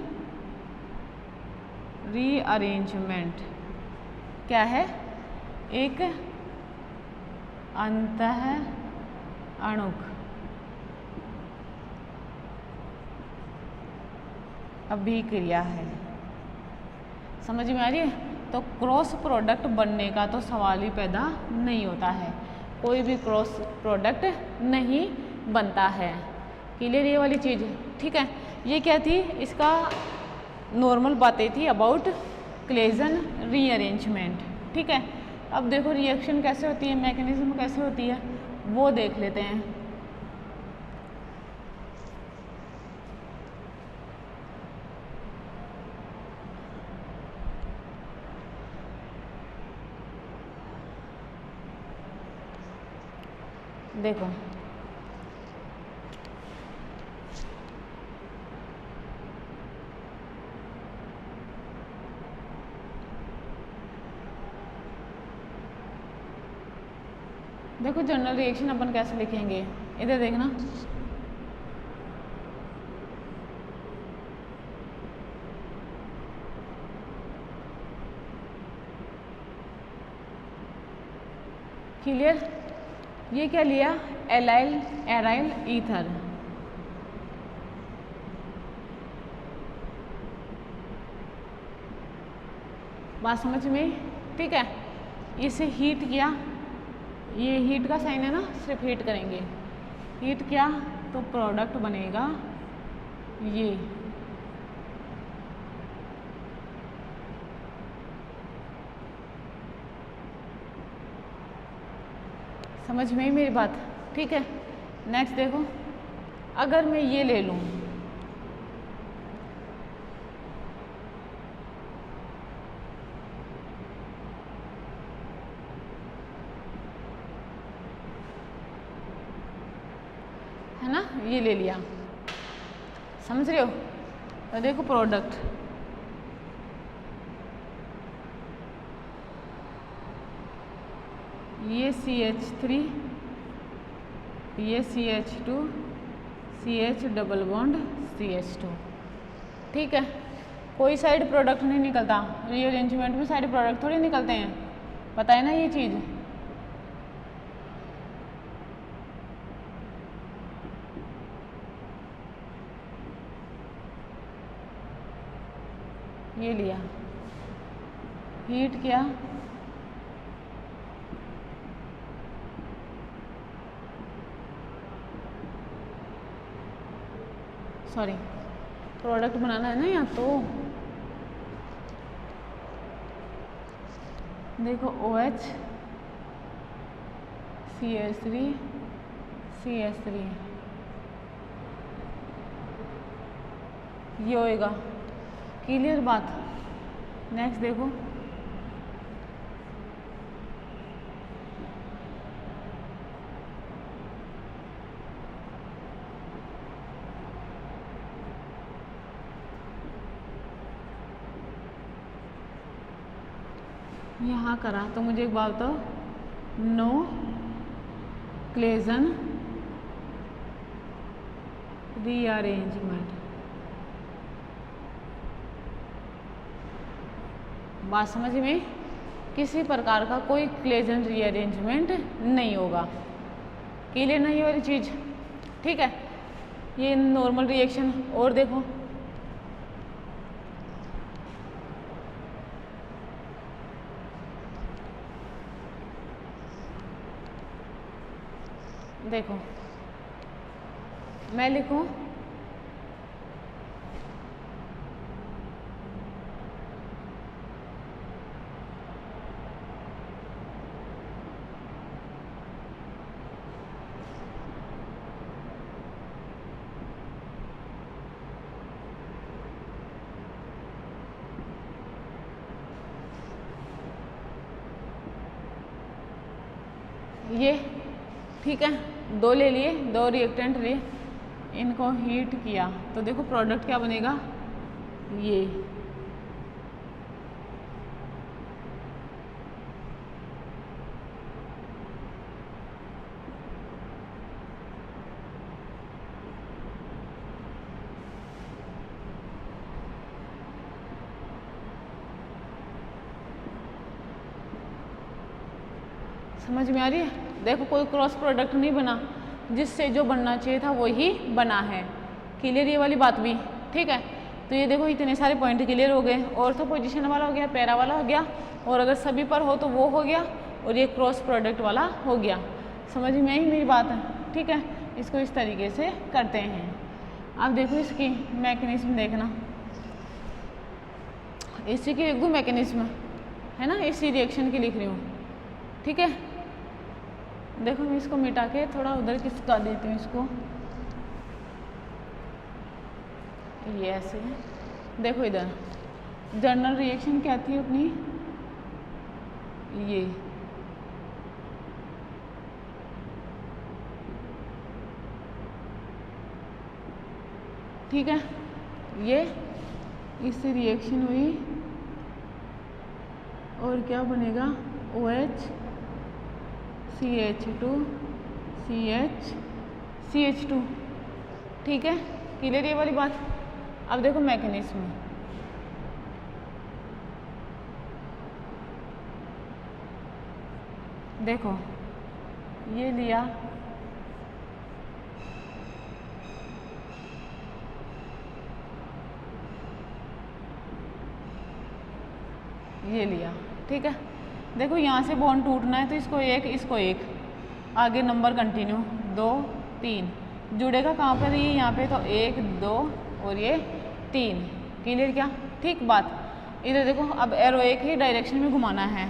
रीअरेंजमेंट क्या है? एक अंतः अणुक अभिक्रिया है। समझ में आ रही है? तो क्रॉस प्रोडक्ट बनने का तो सवाल ही पैदा नहीं होता है, कोई भी क्रॉस प्रोडक्ट नहीं बनता है। क्लियर ये वाली चीज़, ठीक है। ये क्या थी? इसका नॉर्मल बातें थी अबाउट क्लेजन रीअरेंजमेंट, ठीक है। अब देखो रिएक्शन कैसे होती है, मैकेनिज्म कैसे होती है, वो देख लेते हैं। देखो देखो जनरल रिएक्शन अपन कैसे लिखेंगे, इधर देखना। क्लियर। ये क्या लिया, एलाइल एराइल ईथर। बात समझ में, ठीक है। इसे हीट किया, ये हीट का साइन है ना, सिर्फ हीट करेंगे, हीट किया तो प्रोडक्ट बनेगा ये। समझ में मेरी बात, ठीक है। नेक्स्ट देखो, अगर मैं ये ले लूँ, है ना, ये ले लिया, समझ रहे हो। तो देखो प्रोडक्ट, ये CH3, ये CH2, CH double bond CH2, ठीक है। कोई साइड प्रोडक्ट नहीं निकलता, रीअरेंजमेंट में साइड प्रोडक्ट थोड़ी निकलते हैं, पता है ना ये चीज़। ये लिया, हीट किया, सॉरी प्रोडक्ट बनाना है ना यहाँ, तो देखो OH CH3 CH3 ये होएगा, क्लियर बात। नेक्स्ट देखो, यहाँ करा तो मुझे एक बात बताओ, नो क्लेजन रीअरेंजमेंट। बात समझ में, किसी प्रकार का कोई क्लेजन रीअरेंजमेंट नहीं होगा, क्लियर नहीं वाली चीज़, ठीक है। ये नॉर्मल रिएक्शन। और देखो देखो मैं लिखूं ये, ठीक है। दो ले लिए, दो रिएक्टेंट लिए, इनको हीट किया तो देखो प्रोडक्ट क्या बनेगा, ये। समझ में आ रही है। देखो कोई क्रॉस प्रोडक्ट नहीं बना, जिससे जो बनना चाहिए था वही बना है, क्लियर ये वाली बात भी, ठीक है। तो ये देखो इतने सारे पॉइंट क्लियर हो गए। ऑर्थो पोजीशन वाला हो गया, पैरा वाला हो गया, और अगर सभी पर हो तो वो हो गया, और ये क्रॉस प्रोडक्ट वाला हो गया। समझ में आई मेरी बात है, ठीक है। इसको इस तरीके से करते हैं। अब देखो इसकी मैकेनिज्म देखना, इसी की एक दो मैकेनिज्म है ना, इसी रिएक्शन की लिख रही हूँ, ठीक है। देखो मैं इसको मिटा के थोड़ा उधर किसका देती हूँ इसको, ये ऐसे है। देखो इधर जर्नल रिएक्शन क्या थी अपनी, ये ठीक है। ये इससे रिएक्शन हुई और क्या बनेगा, OH CH2 CH2, ठीक है। क्लियर ये वाली बात। अब देखो मैकेनिज्म, देखो ये लिया, ये लिया, ठीक है। देखो यहाँ से बॉन्ड टूटना है तो इसको एक, आगे नंबर कंटिन्यू 2 3, जुड़ेगा कहाँ पर, ये यहाँ पे, तो 1 2 और ये 3। क्लियर क्या? ठीक बात। इधर देखो, अब एरो एक ही डायरेक्शन में घुमाना है।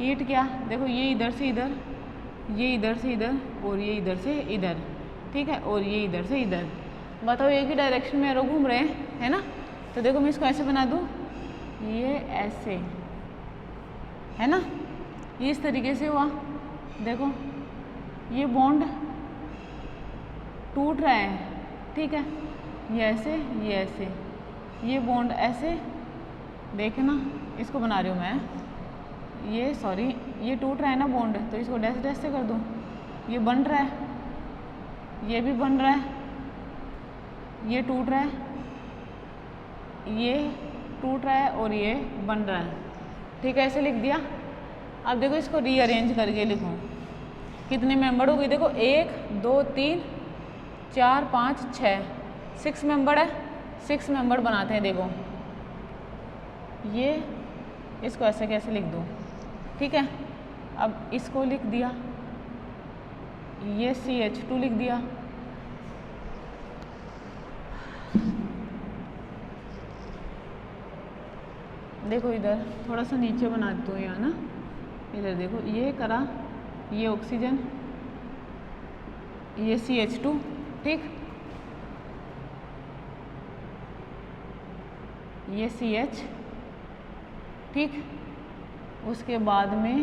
ईट क्या, देखो ये इधर से इधर, ये इधर से इधर और ये इधर से इधर, ठीक है, और ये इधर से इधर। बताओ एक ही डायरेक्शन में एरो घूम रहे हैं, है ना। तो देखो मैं इसको ऐसे बना दूँ, ये ऐसे, है ना, ये इस तरीके से हुआ। देखो ये बॉन्ड टूट रहा है, ठीक है, ये ऐसे, ये बॉन्ड ऐसे, देखना इसको बना रही हूँ मैं, ये सॉरी, ये टूट रहा है ना बॉन्ड, तो इसको डैश डैश से कर दूँ। ये बन रहा है, ये भी बन रहा है, ये टूट रहा है, ये टूट रहा है और ये बन रहा है, ठीक है, ऐसे लिख दिया। अब देखो इसको रीअरेंज करके लिखूँ, कितने मेंबर हो गए, देखो 1 2 3 4 5 6, 6 मेंबर है, 6 मेंबर बनाते हैं। देखो ये, इसको ऐसे कैसे लिख दूँ, ठीक है। अब इसको लिख दिया, ये CH2 लिख दिया, देखो इधर थोड़ा सा नीचे बना देती हूँ यहाँ ना, इधर देखो ये करा, ये ऑक्सीजन, ये CH2, ठीक, ये CH, ठीक, उसके बाद में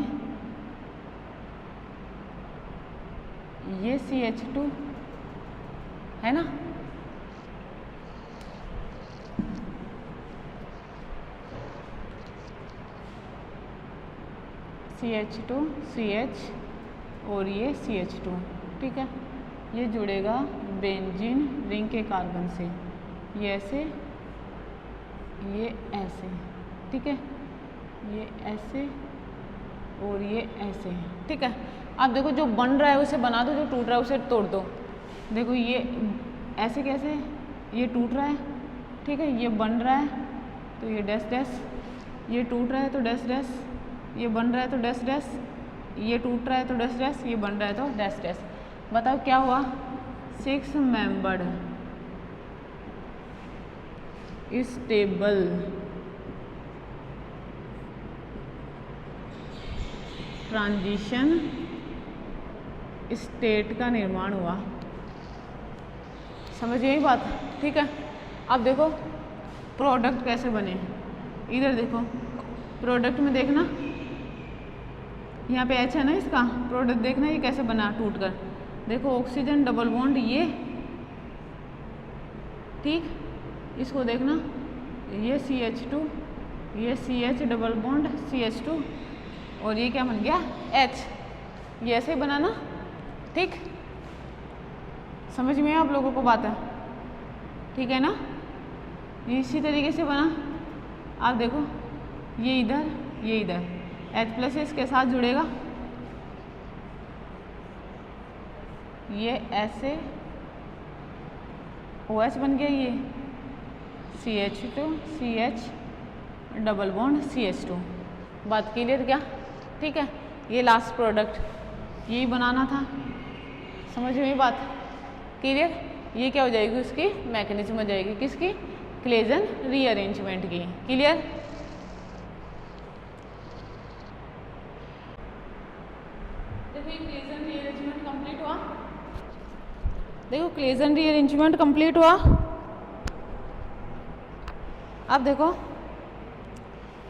ये CH2, है ना, CH2 CH और ये CH2, ठीक है, ये जुड़ेगा बेंजीन रिंग के कार्बन से, ये ऐसे, ये ऐसे, ठीक है, ये ऐसे और ये ऐसे, ठीक है। अब देखो जो बन रहा है उसे बना दो, जो टूट रहा है उसे तोड़ दो। देखो ये ऐसे कैसे, ये टूट रहा है, ठीक है, ये बन रहा है तो ये डैश डैश, ये टूट रहा है तो डैश डैश, ये बन रहा है तो डैश डैश, ये टूट रहा है तो डैश डैश, ये बन रहा है तो डैश डैश। बताओ क्या हुआ, 6 मेंबर्ड स्टेबल ट्रांजिशन स्टेट का निर्माण हुआ। समझ यही बात, ठीक है। अब देखो प्रोडक्ट कैसे बने, इधर देखो प्रोडक्ट में देखना, यहाँ पे H है ना, इसका प्रोडक्ट देखना ये कैसे बना टूट कर। देखो ऑक्सीजन डबल बॉन्ड ये, ठीक, इसको देखना, ये CH2, ये CH डबल बॉन्ड CH2 और ये क्या बन गया H, ये ऐसे ही बना ना, ठीक, समझ में आप लोगों को बात है, ठीक है ना, इसी तरीके से बना। आप देखो ये इधर, ये इधर, H+ इसके साथ जुड़ेगा, ये ऐसे OH बन गया, ये CH2 CH double bond CH2। बात क्लियर क्या, ठीक है। ये लास्ट प्रोडक्ट यही बनाना था, समझ में बात क्लियर। ये क्या हो जाएगी, उसकी मैकेनिज्म हो जाएगी, किसकी, क्लेजन रीअरेंजमेंट की। क्लियर। क्लेजन रीअरेंजमेंट कंप्लीट हुआ, देखो क्लेजन रीअरेंजमेंट कंप्लीट हुआ। अब देखो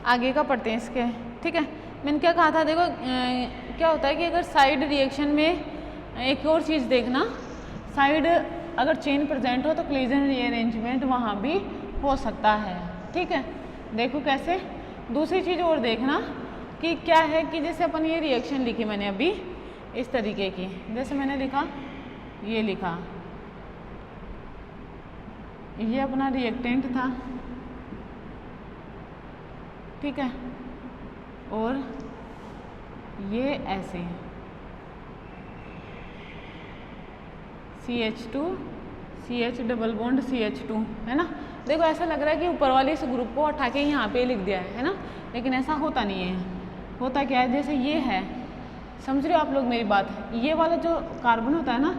आगे का पढ़ते हैं इसके, ठीक है। मैंने क्या कहा था, देखो क्या होता है कि अगर साइड रिएक्शन में एक और चीज़ देखना, साइड अगर चेन प्रेजेंट हो तो क्लेजन रीअरेंजमेंट वहाँ भी हो सकता है, ठीक है। देखो कैसे, दूसरी चीज़ और देखना कि क्या है कि जैसे अपन ये रिएक्शन लिखी मैंने अभी इस तरीके की, जैसे मैंने लिखा, ये लिखा, ये अपना रिएक्टेंट था, ठीक है, और ये ऐसे, CH2 CH double bond CH2, है ना। देखो ऐसा लग रहा है कि ऊपर वाले इस ग्रुप को उठा के यहाँ पे लिख दिया है ना, लेकिन ऐसा होता नहीं है। होता क्या है, जैसे ये है, समझ रहे हो आप लोग मेरी बात, ये वाला जो कार्बन होता है ना,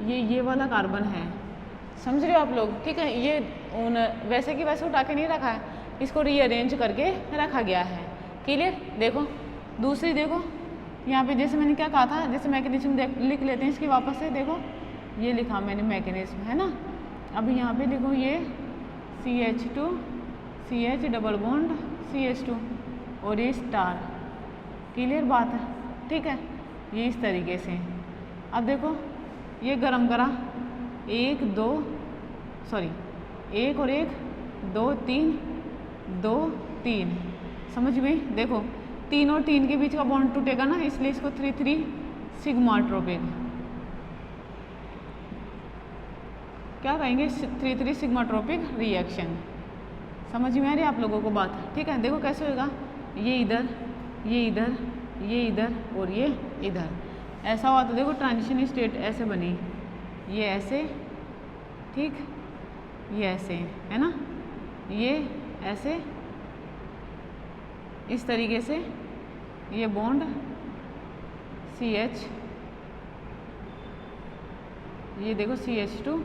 ये वाला कार्बन है, समझ रहे हो आप लोग, ठीक है। ये वैसे कि वैसे उठा के नहीं रखा है, इसको रीअरेंज करके रखा गया है। क्लियर। देखो दूसरी, देखो यहाँ पे जैसे मैंने क्या कहा था, जैसे मैकेनिज्म लिख लेते हैं इसकी वापस से। देखो ये लिखा मैंने मैकेनिज्म, है ना। अब यहाँ पे लिखो ये CH2 CH double bond CH2 और ये स्टार। क्लियर बात है, ठीक है। ये इस तरीके से। अब देखो ये गरम करा, 1 2 सॉरी 1 और 1 2 3 2 3, समझ में। देखो 3 और 3 के बीच का बॉन्ड टूटेगा ना, इसलिए इसको 3 सिग्माट्रोपिक, क्या कहेंगे, 3 सिग्माट्रोपिक रिएक्शन। समझ में आ रही है आप लोगों को बात, ठीक है। देखो कैसे होगा, ये इधर ये इधर ये इधर और ये इधर, ऐसा हुआ। तो देखो ट्रांजिशन स्टेट ऐसे बनी, ये ऐसे, ठीक, ये ऐसे, है ना, ये ऐसे, इस तरीके से ये बॉन्ड CH, ये देखो CH2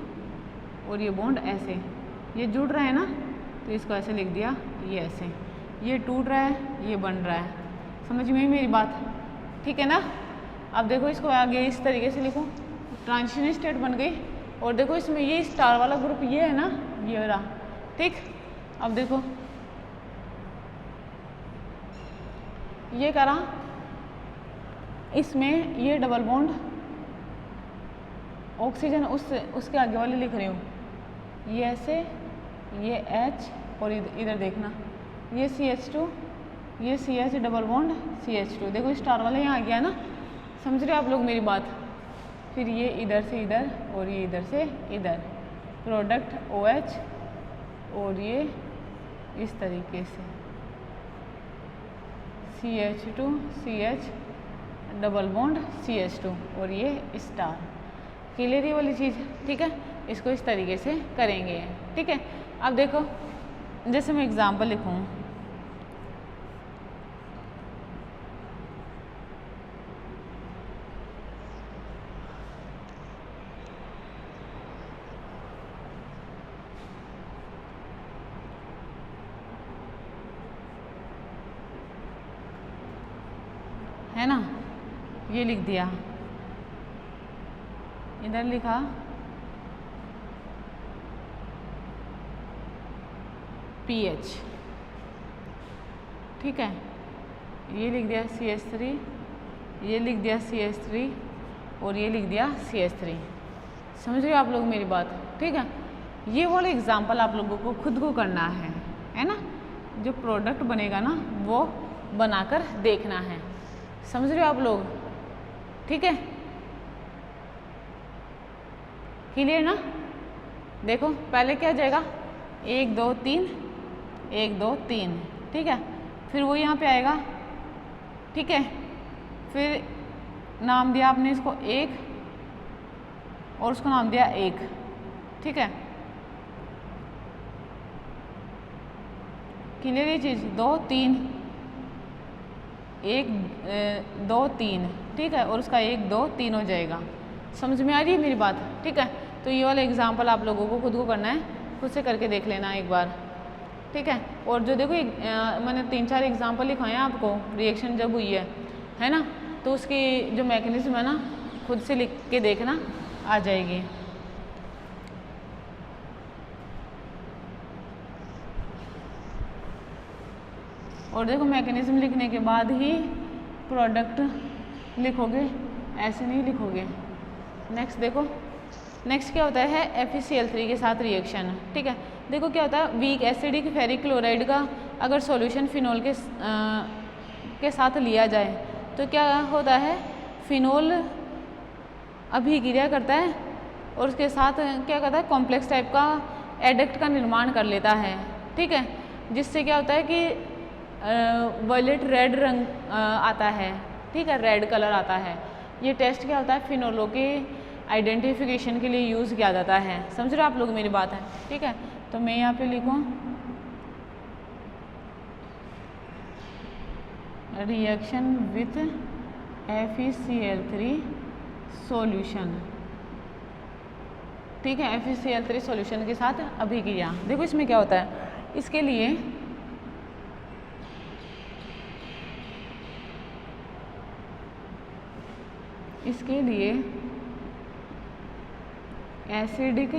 और ये बॉन्ड ऐसे, ये जुड़ रहा है ना, तो इसको ऐसे लिख दिया, ये ऐसे, ये टूट रहा है, ये बन रहा है। समझ में मेरी बात, ठीक है ना। अब देखो इसको आगे इस तरीके से लिखो, ट्रांजिशन स्टेट बन गई। और देखो इसमें ये स्टार वाला ग्रुप ये है ना, ये रहा, ठीक। अब देखो ये करा, इसमें ये डबल बॉन्ड ऑक्सीजन उसके आगे वाले लिख रही हूँ, ये ऐसे, ये H और इधर देखना ये CH2, ये CH डबल बॉन्ड CH2। देखो स्टार वाला यहाँ आ गया ना, समझ रहे हो आप लोग मेरी बात। फिर ये इधर से इधर और ये इधर से इधर, प्रोडक्ट OH और ये इस तरीके से CH2 CH double bond CH2 और ये स्टार। क्लियर ये वाली चीज़, ठीक है। इसको इस तरीके से करेंगे, ठीक है। अब देखो जैसे मैं एग्जांपल लिखूँ, है ना, ये लिख दिया, इधर लिखा pH, ठीक है। ये लिख दिया CH3, ये लिख दिया CH3 और ये लिख दिया CH3। समझ रहे हो आप लोग मेरी बात, ठीक है। ये वाला एग्जाम्पल आप लोगों को खुद को करना है ना। जो प्रोडक्ट बनेगा ना वो बनाकर देखना है, समझ रहे हो आप लोग, ठीक है। क्लियर ना। देखो पहले क्या जाएगा, 1 2 3 1 2 3, ठीक है। फिर वो यहाँ पे आएगा, ठीक है। फिर नाम दिया आपने इसको 1 और उसको नाम दिया 1, ठीक है। क्लियर ये चीज़, 2 3 1 2 3, ठीक है। और उसका 1 2 3 हो जाएगा। समझ में आ रही है मेरी बात, ठीक है। तो ये वाला एग्जाम्पल आप लोगों को खुद को करना है, खुद से करके देख लेना एक बार, ठीक है। और जो देखो मैंने 3 4 एग्जाम्पल लिखाए हैं आपको, रिएक्शन जब हुई है ना, तो उसकी जो मैकेनिज्म है ना खुद से लिख के देखना, आ जाएगी। और देखो मैकेनिज्म लिखने के बाद ही प्रोडक्ट लिखोगे, ऐसे नहीं लिखोगे। नेक्स्ट देखो, नेक्स्ट क्या होता है, FeCl3 के साथ रिएक्शन, ठीक है। देखो क्या होता है, वीक एसिडिक फेरिक क्लोराइड का अगर सॉल्यूशन फिनोल के साथ लिया जाए तो क्या होता है, फिनोल अभिक्रिया करता है और उसके साथ क्या करता है, कॉम्प्लेक्स टाइप का एडक्ट का निर्माण कर लेता है, ठीक है। जिससे क्या होता है कि वायलेट रेड रंग आता है, ठीक है, रेड कलर आता है। ये टेस्ट क्या होता है, फिनोलों के आइडेंटिफिकेशन के लिए यूज़ किया जाता है। समझ रहे हो आप लोग मेरी बात है? ठीक है, तो मैं यहाँ पे लिखूँ रिएक्शन विथ FeCl3 सॉल्यूशन। ठीक है, FeCl3 सॉल्यूशन के साथ अभिक्रिया। देखो इसमें क्या होता है, इसके लिए एसिडिक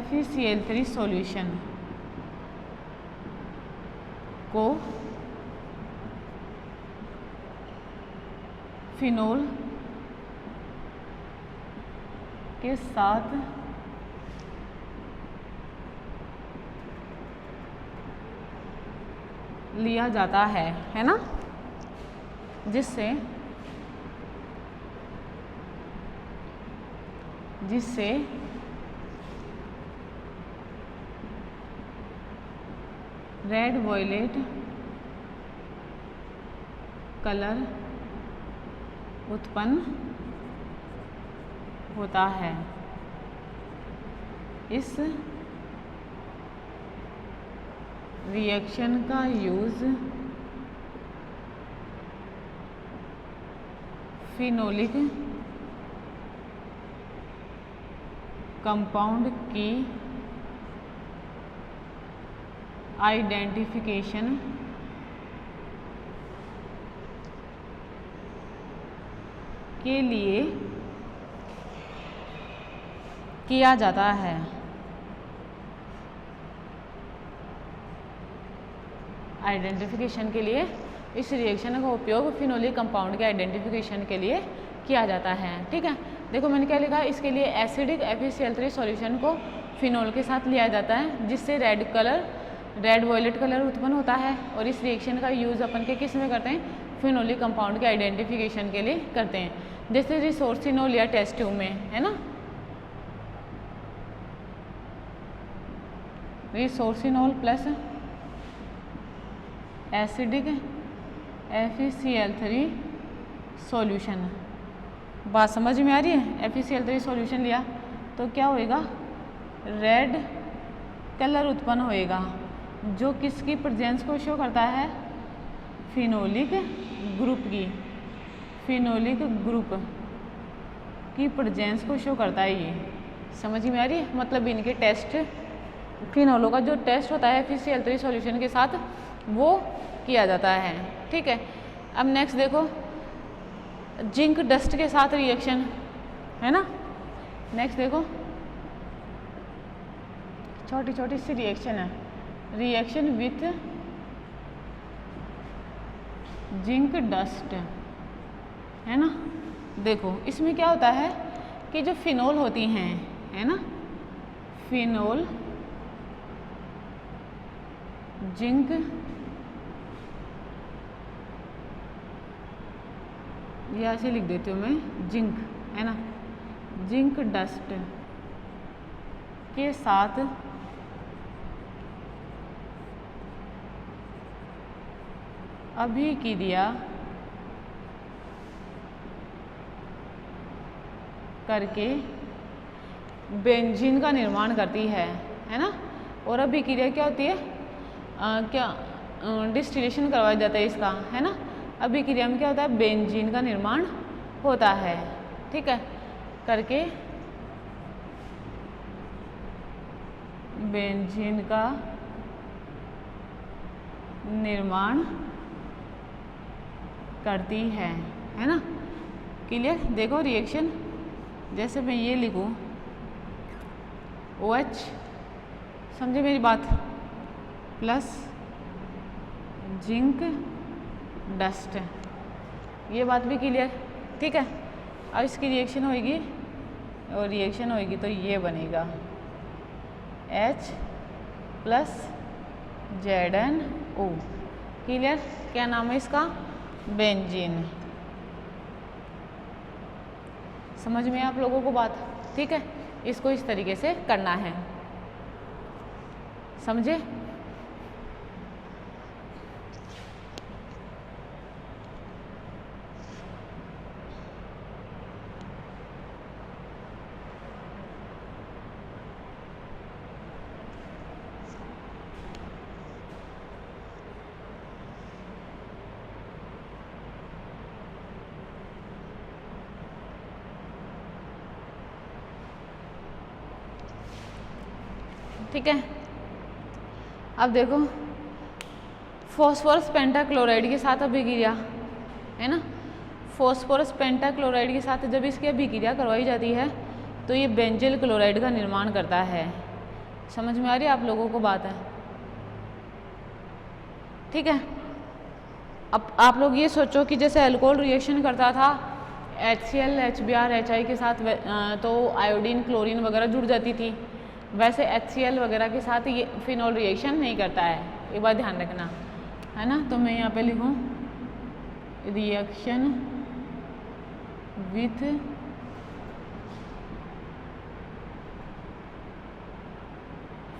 FeCl3 सॉल्यूशन को फिनोल के साथ लिया जाता है ना, जिससे रेड वॉयलेट कलर उत्पन्न होता है। इस रिएक्शन का यूज़ फिनोलिक कंपाउंड की आइडेंटिफिकेशन के लिए किया जाता है। आइडेंटिफिकेशन के लिए इस रिएक्शन का उपयोग फिनोलिक कंपाउंड के आइडेंटिफिकेशन के लिए किया जाता है। ठीक है, देखो मैंने क्या लिखा, इसके लिए एसिडिक FeCl3 सॉल्यूशन को फिनोल के साथ लिया जाता है, जिससे रेड वॉयलेट कलर उत्पन्न होता है। और इस रिएक्शन का यूज़ अपन के किस में करते हैं, फिनोलिक कंपाउंड के आइडेंटिफिकेशन के लिए करते हैं, जैसे रिसोर्सिनोल या टेस्ट ट्यूब में, है ना। Resorcinol plus acidic FeCl3 solution. बात समझ में आ रही है? FeCl3 सॉल्यूशन लिया तो क्या होएगा, रेड कलर उत्पन्न होएगा, जो किसकी प्रेजेंस को शो करता है, फिनोलिक ग्रुप की, फिनोलिक ग्रुप की प्रेजेंस को शो करता है। ये समझ में आ रही है? मतलब इनके टेस्ट, फिनोलों का जो टेस्ट होता है FeCl3 सॉल्यूशन के साथ वो किया जाता है। ठीक है, अब नेक्स्ट देखो जिंक डस्ट के साथ रिएक्शन, है ना। नेक्स्ट देखो छोटी छोटी सी रिएक्शन है, रिएक्शन विथ जिंक डस्ट, है ना। देखो इसमें क्या होता है कि जो फिनोल होती हैं, है ना, फिनोल जिंक या ऐसे लिख देती हूँ मैं, जिंक, है ना, जिंक डस्ट के साथ अभिक्रिया करके बेंजीन का निर्माण करती है ना। और अभिक्रिया क्या होती है, डिस्टिलेशन करवाया जाता है इसका, है ना। अभिक्रिया में क्या होता है, बेंजीन का निर्माण होता है। ठीक है, करके बेंजीन का निर्माण करती है ना। क्लियर? देखो रिएक्शन जैसे मैं ये लिखूं OH, समझे मेरी बात, प्लस जिंक डस्ट, ये बात भी क्लियर? ठीक है, अब इसकी रिएक्शन होगी और रिएक्शन होगी तो ये बनेगा H प्लस ZnO। क्लियर? क्या नाम है इसका, बेंजीन। समझ में आप लोगों को बात? ठीक है, इसको इस तरीके से करना है, समझे? ठीक है। अब देखो फॉस्फोरस पेंटाक्लोराइड के साथ अभिक्रिया है ना, फॉस्फोरस पेंटाक्लोराइड के साथ जब इसकी अभिक्रिया करवाई जाती है तो ये बेंजील क्लोराइड का निर्माण करता है। समझ में आ रही है आप लोगों को बात है? ठीक है। अब आप लोग ये सोचो कि जैसे अल्कोहल रिएक्शन करता था HCl HBr HI के साथ तो आयोडीन क्लोरीन वगैरह जुड़ जाती थी, वैसे HCl वगैरह के साथ ये फिनोल रिएक्शन नहीं करता है, एक बात ध्यान रखना है ना। तो मैं यहाँ पे लिखूँ रिएक्शन विथ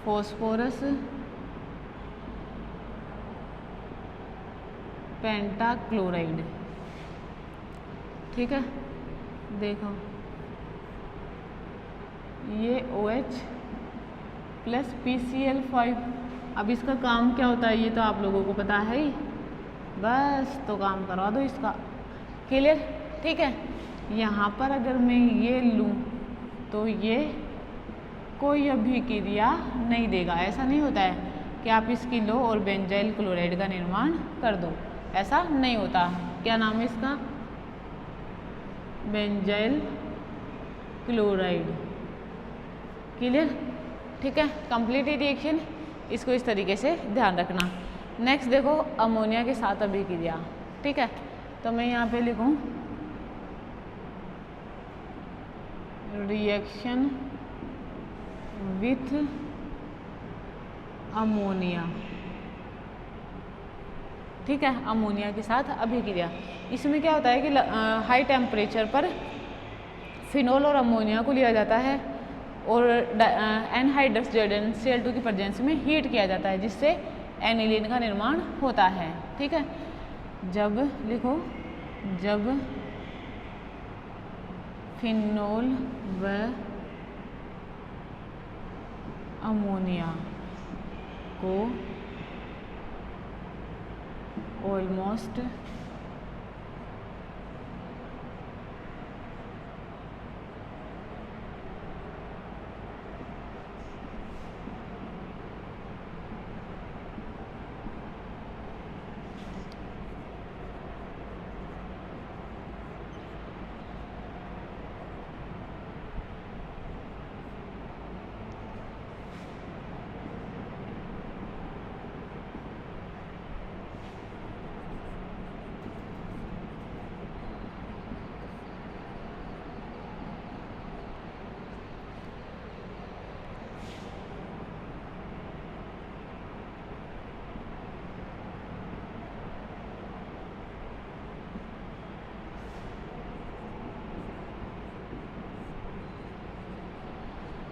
फॉस्फोरस पेंटाक्लोराइड। ठीक है, देखो ये OH प्लस PCl5। अब इसका काम क्या होता है ये तो आप लोगों को पता है ही, बस तो काम करवा दो इसका। क्लियर? ठीक है। यहाँ पर अगर मैं ये लूँ तो ये कोई अभिक्रिया नहीं देगा, ऐसा नहीं होता है कि आप इसकी लो और बेंजाइल क्लोराइड का निर्माण कर दो, ऐसा नहीं होता। क्या नाम है इसका? Benzyl chloride. क्लियर? ठीक है, कंप्लीट रिएक्शन, इसको इस तरीके से ध्यान रखना। नेक्स्ट देखो अमोनिया के साथ अभिक्रिया। ठीक है, तो मैं यहाँ पे लिखूँ रिएक्शन विथ अमोनिया। ठीक है, अमोनिया के साथ अभिक्रिया। इसमें क्या होता है कि हाई टेम्परेचर पर फिनोल और अमोनिया को लिया जाता है और एनहाइड्रस ZnCl2 की प्रेजेंस में हीट किया जाता है, जिससे एनिलीन का निर्माण होता है। ठीक है, जब लिखो जब फिनोल व अमोनिया को ऑलमोस्ट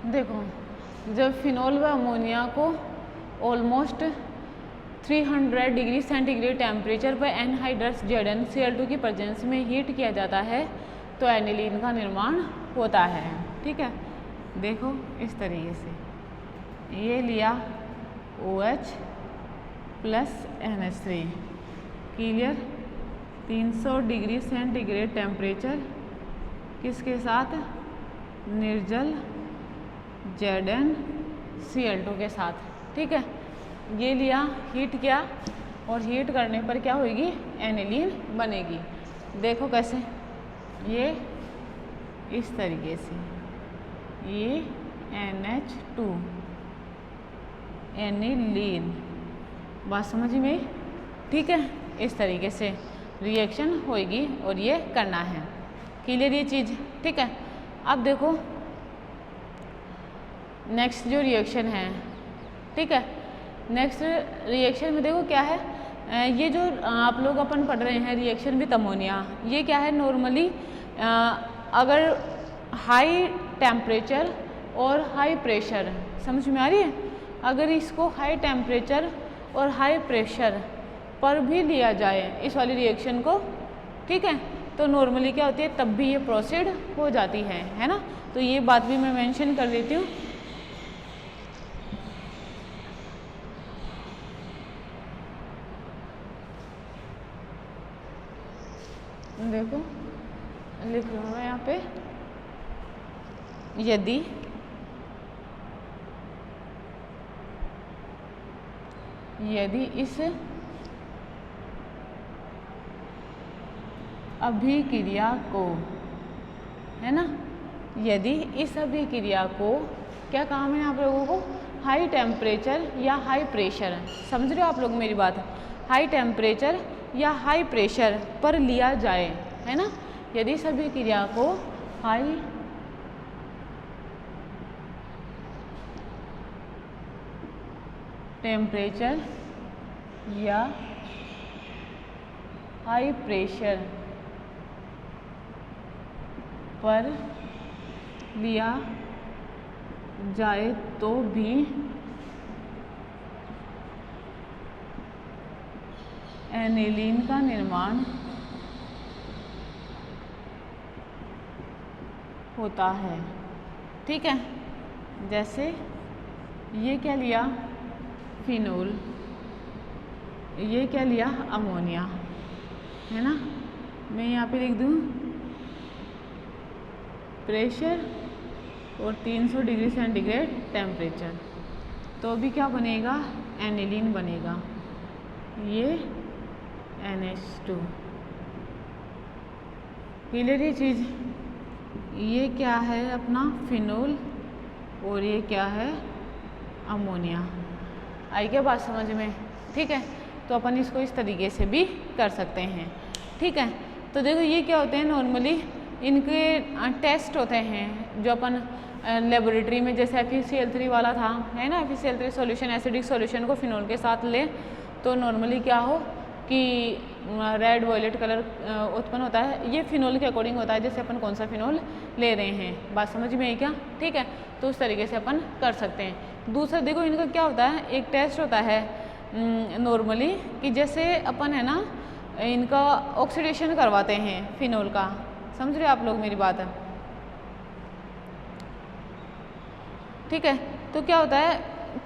देखो जब फिनोल व अमोनिया को ऑलमोस्ट 300 डिग्री सेंटीग्रेड टेम्परेचर पर एनहाइड्रस ZnCl2 की प्रेजेंस में हीट किया जाता है तो एनिलीन का निर्माण होता है। ठीक है, देखो इस तरीके से ये लिया OH plus NH3। Clear? 300 degree centigrade temperature किसके साथ? निर्जल ZnCl2 के साथ। ठीक है, ये लिया, हीट किया और हीट करने पर क्या होगी? एनिलीन बनेगी। देखो कैसे, ये इस तरीके से ये NH2 एनिलीन। बात समझ में? ठीक है, इस तरीके से रिएक्शन होगी और ये करना है। क्लियर ये चीज़? ठीक है, अब देखो नेक्स्ट जो रिएक्शन है। ठीक है, नेक्स्ट रिएक्शन में देखो क्या है, ये जो आप लोग अपन पढ़ रहे हैं रिएक्शन विथ अमोनिया, ये क्या है? नॉर्मली अगर हाई टेम्परेचर और हाई प्रेशर, समझ में आ रही है? अगर इसको हाई टेम्परेचर और हाई प्रेशर पर भी लिया जाए इस वाली रिएक्शन को, ठीक है, तो नॉर्मली क्या होती है? तब भी ये प्रोसीड हो जाती है ना। तो ये बात भी मैं मेंशन कर देती हूँ। देखो लिख रहा हूँ मैं यहाँ पे, यदि यदि इस अभिक्रिया को, है ना, यदि इस अभिक्रिया को क्या काम है आप लोगों को, हाई टेम्परेचर या हाई प्रेशर, समझ रहे हो आप लोग मेरी बात, हाई टेम्परेचर या हाई प्रेशर पर लिया जाए, है ना, यदि इस अभिक्रिया को हाई टेम्परेचर या हाई प्रेशर पर लिया जाए तो भी एनिलीन का निर्माण होता है। ठीक है, जैसे ये क्या लिया, फिनोल, ये क्या लिया, अमोनिया, है ना, मैं यहाँ पे लिख दूँ प्रेशर और 300 डिग्री सेंटीग्रेड टेम्परेचर, तो भी क्या बनेगा, एनिलीन बनेगा, ये NH2। क्लियर ये चीज़, ये क्या है अपना फिनोल और ये क्या है अमोनिया। आई क्या बात समझ में? ठीक है, तो अपन इसको इस तरीके से भी कर सकते हैं। ठीक है, तो देखो ये क्या होते हैं, नॉर्मली इनके टेस्ट होते हैं जो अपन लेबोरेटरी में, जैसे FeCl3 वाला था, है ना, FeCl3 सॉल्यूशन, एसिडिक सॉल्यूशन को फिनोल के साथ ले तो नॉर्मली क्या हो कि रेड वॉयलेट कलर उत्पन्न होता है। ये फिनोल के अकॉर्डिंग होता है, जैसे अपन कौन सा फिनोल ले रहे हैं। बात समझ में आई क्या? ठीक है, तो उस तरीके से अपन कर सकते हैं। दूसरा देखो इनका क्या होता है, एक टेस्ट होता है नॉर्मली कि जैसे अपन है ना इनका ऑक्सीडेशन करवाते हैं फिनोल का, समझ रहे हो आप लोग मेरी बात है? ठीक है, तो क्या होता है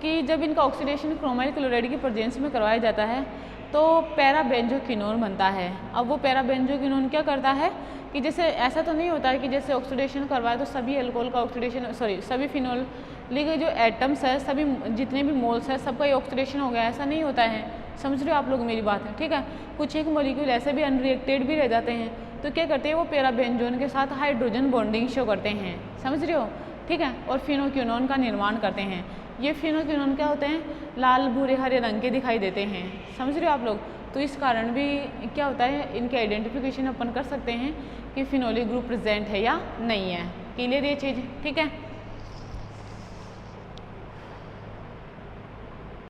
कि जब इनका ऑक्सीडेशन क्रोमाइल क्लोराइड की प्रेजेंस में करवाया जाता है तो पैराबेंजोक्विनोन बनता है। अब वो पैराबेंजोक्विनोन क्या करता है कि जैसे ऐसा तो नहीं होता है कि जैसे ऑक्सीडेशन करवाए तो सभी अल्कोहल का ऑक्सीडेशन, सभी फिनोल के जो एटम्स है, सभी जितने भी मोल्स है, सबका ये ऑक्सीडेशन हो गया, ऐसा नहीं होता है। समझ रहे हो आप लोग मेरी बात है? ठीक है, कुछ एक मॉलिक्यूल ऐसे भी अनरिएक्टेड भी रह जाते हैं, तो क्या करते हैं वो पैराबेंजोन के साथ हाइड्रोजन बॉन्डिंग शो करते हैं, समझ रहे हो? ठीक है, और फिनोक्विनोन का निर्माण करते हैं। ये फिनोक्विनोन क्या होते हैं, लाल भूरे हरे रंग के दिखाई देते हैं, समझ रहे हो आप लोग? तो इस कारण भी क्या होता है, इनके आइडेंटिफिकेशन अपन कर सकते हैं कि फिनोलिक ग्रुप प्रेजेंट है या नहीं है। क्लियर ये चीज़? ठीक है।